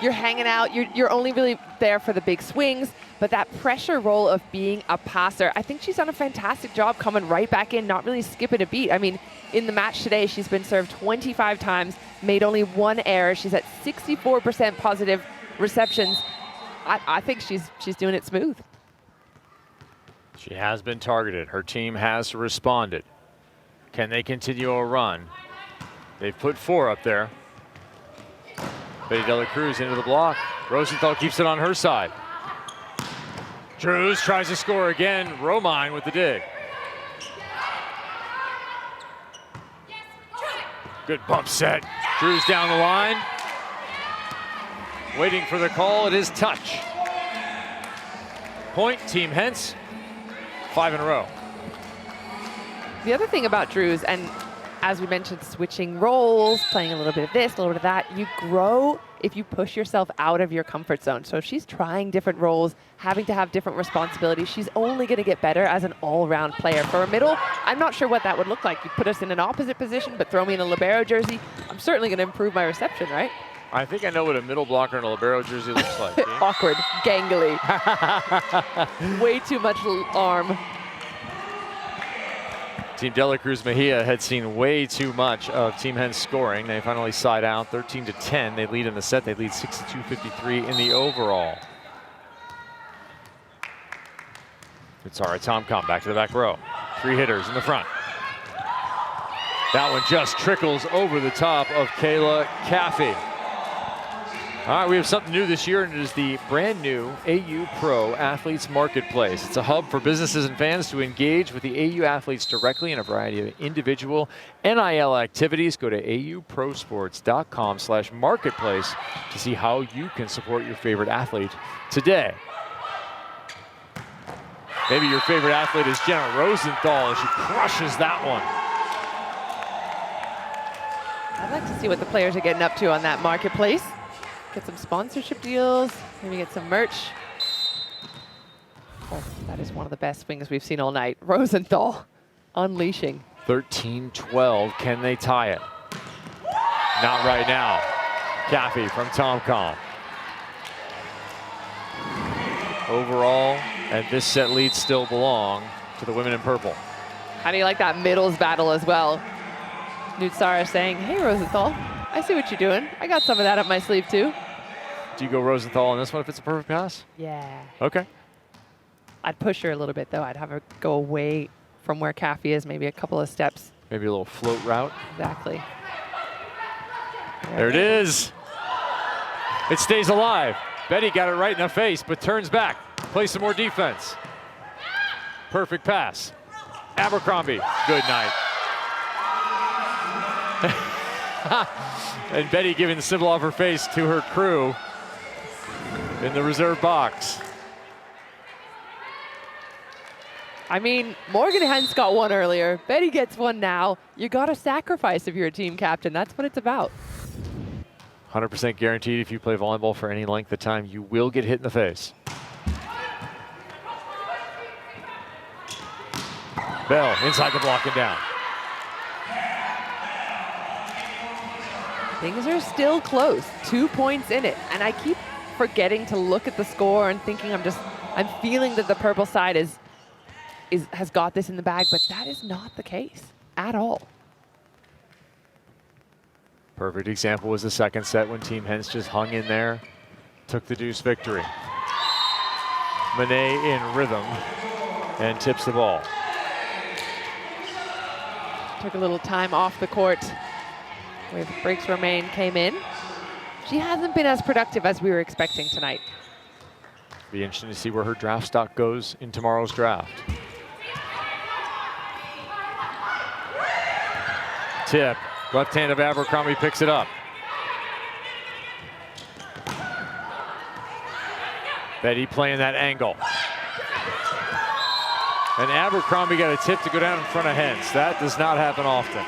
you're hanging out, you're only really there for the big swings, but that pressure role of being a passer, I think she's done a fantastic job coming right back in, not really skipping a beat. I mean, in the match today, she's been served 25 times, made only one error. She's at 64% positive receptions. I think she's doing it smooth. She has been targeted. Her team has responded. Can they continue a run? They've put 4 up there. Betty Dela Cruz into the block. Rosenthal keeps it on her side. Drews tries to score again. Romine with the dig. Good bump set. Drews down the line. Waiting for the call. It is touch. Point, Team Hens. 5 in a row. The other thing about Drews, and as we mentioned, switching roles, playing a little bit of this, a little bit of that, you grow if you push yourself out of your comfort zone. So if she's trying different roles, having to have different responsibilities, she's only going to get better as an all-round player. For a middle, I'm not sure what that would look like. You put us in an opposite position, but throw me in a libero jersey, I'm certainly going to improve my reception, right? I think I know what a middle blocker in a libero jersey looks like. Awkward, gangly. Way too much arm. Team Dela Cruz Mejia had seen way too much of Team Hens scoring. They finally side out 13-10. They lead in the set. They lead 62-53 in the overall. It's all right, Tomcom back to the back row. 3 hitters in the front. That one just trickles over the top of Kayla Caffey. All right, we have something new this year, and it is the brand new AU Pro Athletes Marketplace. It's a hub for businesses and fans to engage with the AU athletes directly in a variety of individual NIL activities. Go to auprosports.com/marketplace to see how you can support your favorite athlete today. Maybe your favorite athlete is Jenna Rosenthal as she crushes that one. I'd like to see what the players are getting up to on that marketplace. Get some sponsorship deals, maybe get some merch. Oh, that is one of the best swings we've seen all night. Rosenthal unleashing. 13-12, can they tie it? Not right now. Caffey from Tomcom. Overall, and this set leads still belong to the women in purple. How do you like that middles battle as well? Nutsara saying, hey Rosenthal, I see what you're doing. I got some of that up my sleeve too. Do you go Rosenthal on this one if it's a perfect pass? Yeah. Okay. I'd push her a little bit though. I'd have her go away from where Caffey is, maybe a couple of steps. Maybe a little float route. Exactly. There it is. It stays alive. Betty got it right in the face, but turns back. Plays some more defense. Perfect pass. Abercrombie, good night. And Betty giving the symbol off her face to her crew in the reserve box. I mean, Morgan Hens got one earlier. Betty gets one now. You got to sacrifice if you're a team captain. That's what it's about. 100% guaranteed if you play volleyball for any length of time, you will get hit in the face. Bell inside the block and down. Things are still close. 2 points in it. And I keep forgetting to look at the score and thinking I'm feeling that the purple side has got this in the bag, but that is not the case at all. Perfect example was the second set when Team Hens just hung in there, took the deuce victory. Monet in rhythm and tips the ball. Took a little time off the court with breaks remain, came in. She hasn't been as productive as we were expecting tonight. Be interesting to see where her draft stock goes in tomorrow's draft. Tip, left hand of Abercrombie picks it up. Betty playing that angle. And Abercrombie got a tip to go down in front of Hens. That does not happen often.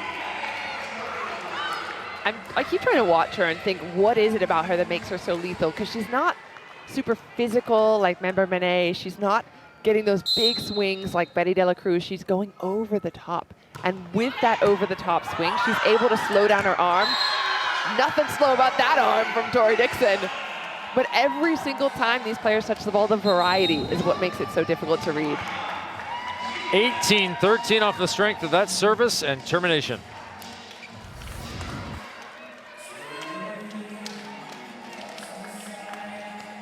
I keep trying to watch her and think, what is it about her that makes her so lethal? Because she's not super physical like Member Monet. She's not getting those big swings like Betty De La Cruz. She's going over the top. And with that over the top swing, she's able to slow down her arm. Nothing slow about that arm from Tori Dixon. But every single time these players touch the ball, the variety is what makes it so difficult to read. 18-13 off the strength of that service and termination.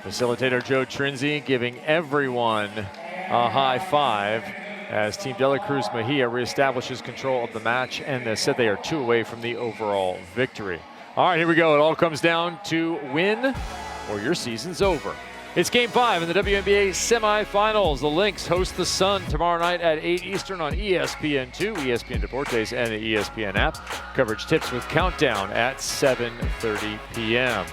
Facilitator Joe Trinzi giving everyone a high five as Team De La Cruz Mejia reestablishes control of the match, and they said they are 2 away from the overall victory. All right, here we go. It all comes down to win or your season's over. It's Game 5 in the WNBA semifinals. The Lynx host the Sun tomorrow night at 8 Eastern on ESPN2, ESPN Deportes, and the ESPN app. Coverage tips with Countdown at 7:30 p.m.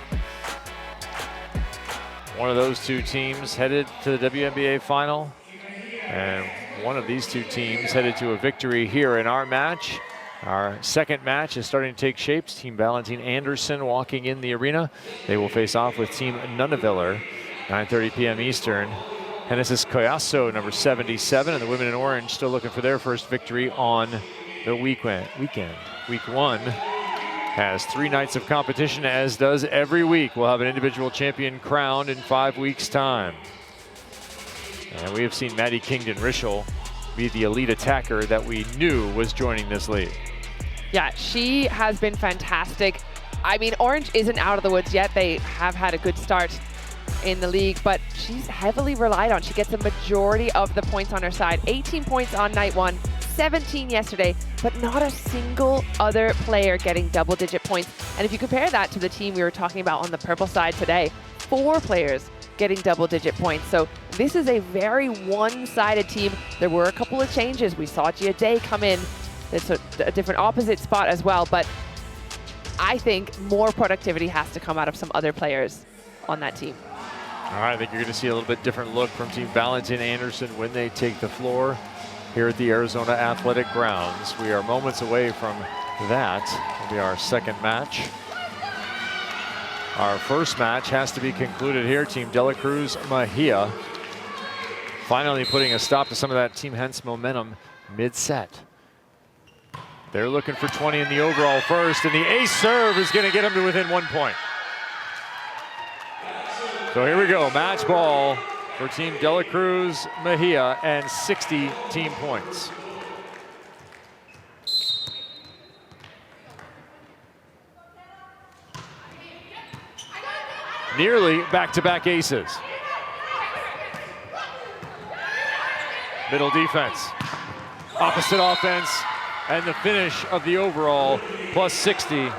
One of those two teams headed to the WNBA final, and one of these two teams headed to a victory here in our match. Our second match is starting to take shape. Team Valentine Anderson walking in the arena. They will face off with Team Nunaviller, 9:30 p.m. Eastern. Genesis Coyasso, number 77, and the women in orange still looking for their first victory on the weekend. Week 1 has 3 nights of competition, as does every week. We'll have an individual champion crowned in 5 weeks' time. And we have seen Maddie Kingdon-Richel be the elite attacker that we knew was joining this league. Yeah, she has been fantastic. I mean, Orange isn't out of the woods yet. They have had a good start in the league, but she's heavily relied on. She gets a majority of the points on her side. 18 points on night 1, 17 yesterday, but not a single other player getting double-digit points. And if you compare that to the team we were talking about on the purple side today, 4 players getting double-digit points. So this is a very one-sided team. There were a couple of changes. We saw Gia Day come in. It's a different opposite spot as well, but I think more productivity has to come out of some other players on that team. All right, I think you're going to see a little bit different look from Team Valentine Anderson when they take the floor here at the Arizona Athletic Grounds. We are moments away from that. It'll be our second match. Our first match has to be concluded here. Team De La Cruz Mejia finally putting a stop to some of that Team Hens momentum mid-set. They're looking for 20 in the overall first, and the ace serve is going to get them to within 1 point. So here we go, match ball for Team De La Cruz Mejia and 60 team points. Nearly back-to-back aces. Middle defense, opposite offense, and the finish of the overall plus 60.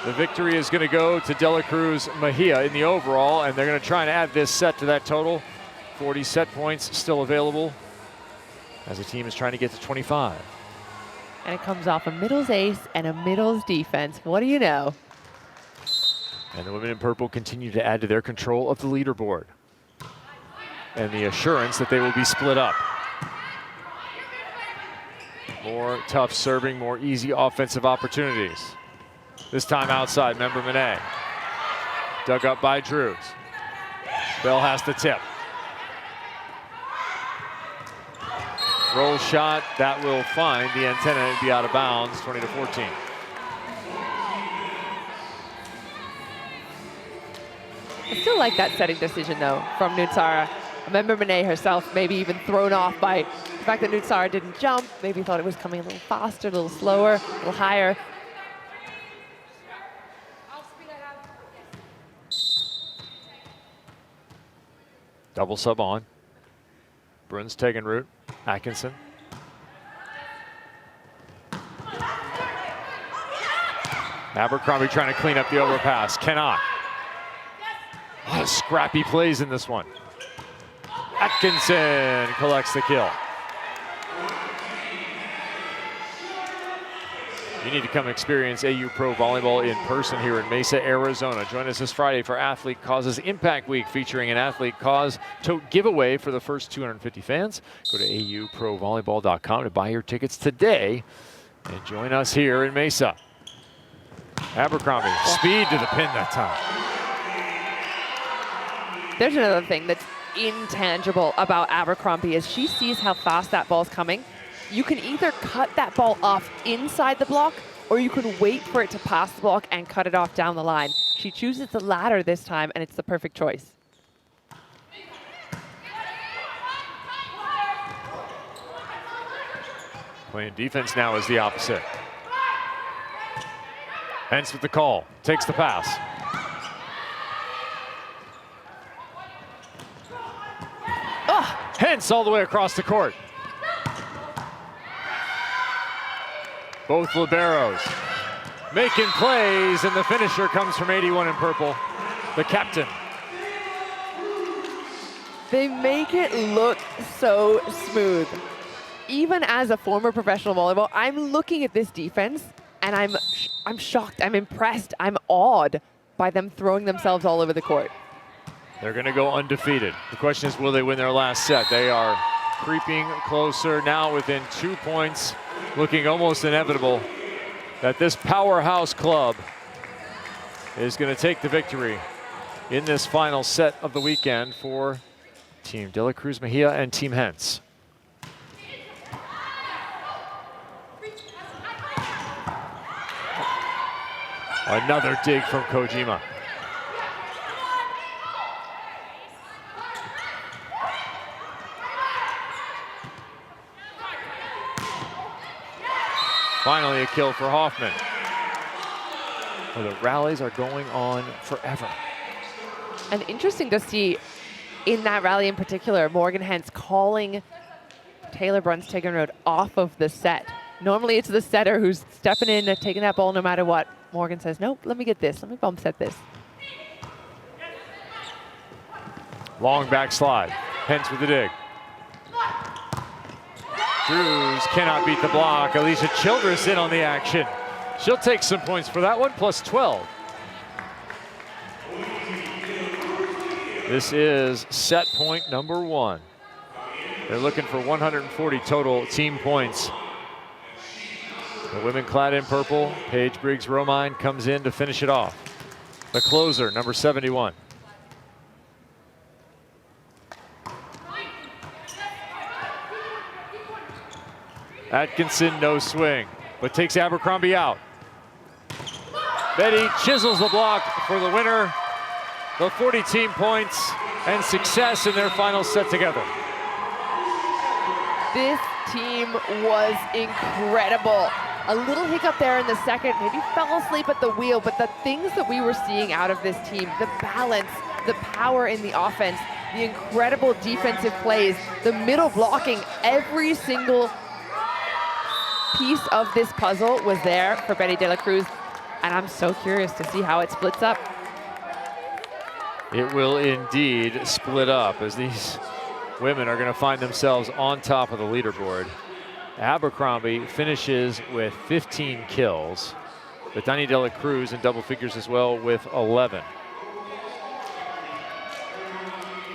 The victory is going to go to De La Cruz Mejia in the overall, and they're going to try and add this set to that total. 40 set points still available as the team is trying to get to 25. And it comes off a middles ace and a middles defense. What do you know? And the women in purple continue to add to their control of the leaderboard and the assurance that they will be split up. More tough serving, more easy offensive opportunities. This time outside, Member Monet. Dug up by Drews. Bell has the tip. Roll shot, that will find the antenna and be out of bounds, 20-14. like that setting decision, though, from Nutsara. I remember Monet herself maybe even thrown off by the fact that Nutsara didn't jump, maybe thought it was coming a little faster, a little slower, a little higher. Double sub on. Bruns taking root. Atkinson. Abercrombie trying to clean up the overpass. Cannot. A lot of scrappy plays in this one. Atkinson collects the kill. You need to come experience AU Pro Volleyball in person here in Mesa, Arizona. Join us this Friday for Athlete Causes Impact Week, featuring an Athlete Cause tote giveaway for the first 250 fans. Go to auprovolleyball.com to buy your tickets today and join us here in Mesa. Abercrombie, speed to the pin that time. There's another thing that's intangible about Abercrombie is she sees how fast that ball's coming. You can either cut that ball off inside the block, or you can wait for it to pass the block and cut it off down the line. She chooses the latter this time, and it's the perfect choice. Playing defense now is the opposite. Hence with the call, takes the pass. Hence all the way across the court. Both liberos making plays, and the finisher comes from 81 in purple, the captain. They make it look so smooth. Even as a former professional volleyball, I'm looking at this defense and I'm shocked, I'm impressed, I'm awed by them throwing themselves all over the court. They're going to go undefeated. The question is, will they win their last set? They are creeping closer now, within 2 points, looking almost inevitable that this powerhouse club is going to take the victory in this final set of the weekend for Team De La Cruz Mejia and Team Hentz. Another dig from Kojima. Finally a kill for Hoffman. Well, the rallies are going on forever. And interesting to see in that rally in particular, Morgan Hentz calling Taylor Bruns-Tegenrode off of the set. Normally it's the setter who's stepping in and taking that ball no matter what. Morgan says, nope, let me get this. Let me bump set this. Long backslide. Hentz with the dig. Drews cannot beat the block. Alicia Childress in on the action. She'll take some points for that one, plus 12. This is set point number 1. They're looking for 140 total team points. The women clad in purple, Paige Briggs-Romine, comes in to finish it off. The closer, number 71. Atkinson, no swing, but takes Abercrombie out. Betty chisels the block for the winner. The 40 team points and success in their final set together. This team was incredible. A little hiccup there in the second, maybe fell asleep at the wheel, but the things that we were seeing out of this team, the balance, the power in the offense, the incredible defensive plays, the middle blocking, every single piece of this puzzle was there for Betty De La Cruz, and I'm so curious to see how it splits up. It will indeed split up, as these women are going to find themselves on top of the leaderboard. Abercrombie finishes with 15 kills, but Dani De La Cruz in double figures as well with 11.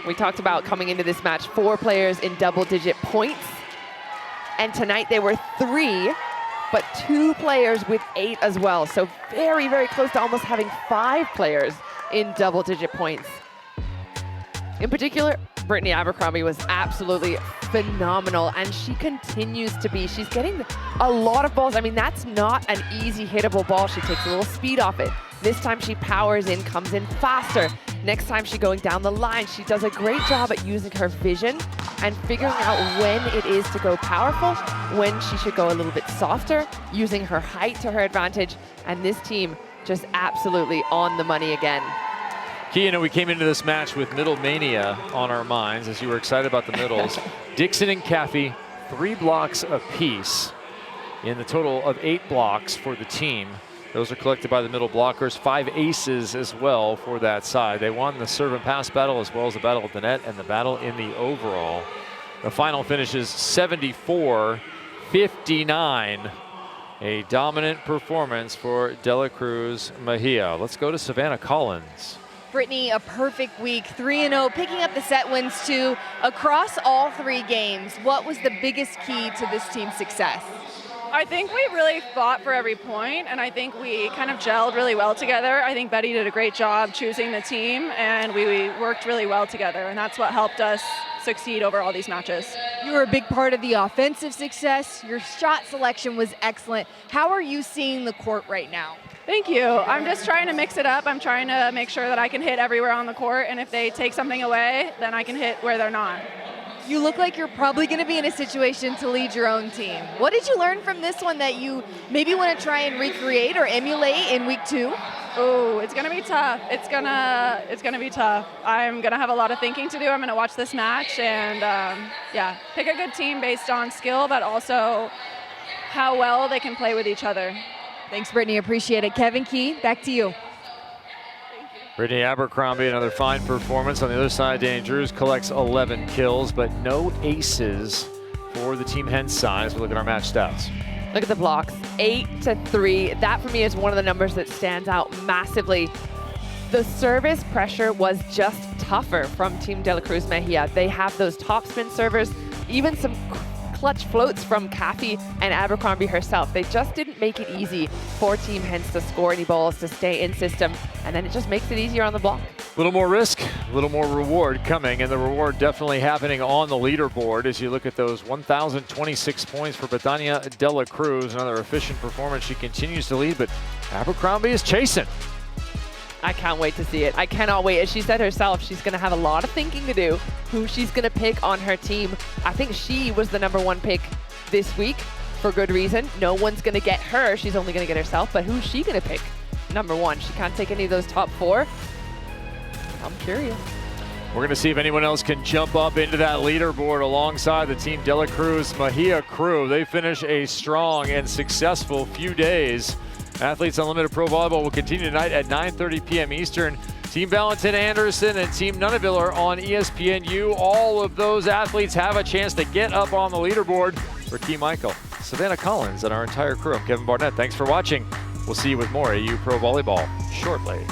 We talked about coming into this match 4 players in double-digit points. And tonight they were 3, but 2 players with 8 as well. So very, very close to almost having 5 players in double-digit points. In particular, Brittany Abercrombie was absolutely phenomenal, and she continues to be. She's getting a lot of balls. I mean, that's not an easy hittable ball. She takes a little speed off it. This time she powers in, comes in faster, Next time she's going down the line, she does a great job at using her vision and figuring out when it is to go powerful, when she should go a little bit softer, using her height to her advantage. And this team just absolutely on the money again. Key, we came into this match with middle mania on our minds, as you were excited about the middles. Dixon and Caffey, 3 blocks apiece in the total of 8 blocks for the team. Those are collected by the middle blockers. 5 aces as well for that side. They won the serve and pass battle, as well as the battle at the net and the battle in the overall. The final finishes 74-59. A dominant performance for De La Cruz Mejia. Let's go to Savannah Collins. Brittany, a perfect week, 3-0, picking up the set wins too across all 3 games. What was the biggest key to this team's success? I think we really fought for every point, and I think we kind of gelled really well together. I think Betty did a great job choosing the team, and we worked really well together, and that's what helped us succeed over all these matches. You were a big part of the offensive success. Your shot selection was excellent. How are you seeing the court right now? Thank you. I'm just trying to mix it up. I'm trying to make sure that I can hit everywhere on the court, and if they take something away, then I can hit where they're not. You look like you're probably going to be in a situation to lead your own team. What did you learn from this one that you maybe want to try and recreate or emulate in week 2? Oh, it's going to be tough. It's gonna be tough. I'm going to have a lot of thinking to do. I'm going to watch this match and, yeah, pick a good team based on skill, but also how well they can play with each other. Thanks, Brittany. Appreciate it. Kevin Key, back to you. Brittany Abercrombie, another fine performance. On the other side, Danny Drews collects 11 kills, but no aces for the Team Hen side as we look at our match stats. Look at the blocks, 8-3. That for me is one of the numbers that stands out massively. The service pressure was just tougher from Team De La Cruz Mejia. They have those topspin servers, even some clutch floats from Caffey and Abercrombie herself. They just didn't make it easy for Team Hens to score any balls, to stay in system, and then it just makes it easier on the block. A little more risk, a little more reward coming, and the reward definitely happening on the leaderboard as you look at those 1,026 points for Betania De La Cruz. Another efficient performance. She continues to lead, but Abercrombie is chasing. I can't wait to see it. I cannot wait. As she said herself, she's going to have a lot of thinking to do, who she's going to pick on her team. I think she was the #1 pick this week for good reason. No one's going to get her. She's only going to get herself. But who's she going to pick #1? She can't take any of those top 4. I'm curious. We're going to see if anyone else can jump up into that leaderboard alongside the Team De La Cruz Mejia crew. They finish a strong and successful few days. Athletes Unlimited Pro Volleyball will continue tonight at 9:30 p.m. Eastern. Team Valentin Anderson and Team Nunaville are on ESPNU. All of those athletes have a chance to get up on the leaderboard. For Key Michael, Savannah Collins, and our entire crew, I'm Kevin Barnett. Thanks for watching. We'll see you with more AU Pro Volleyball shortly.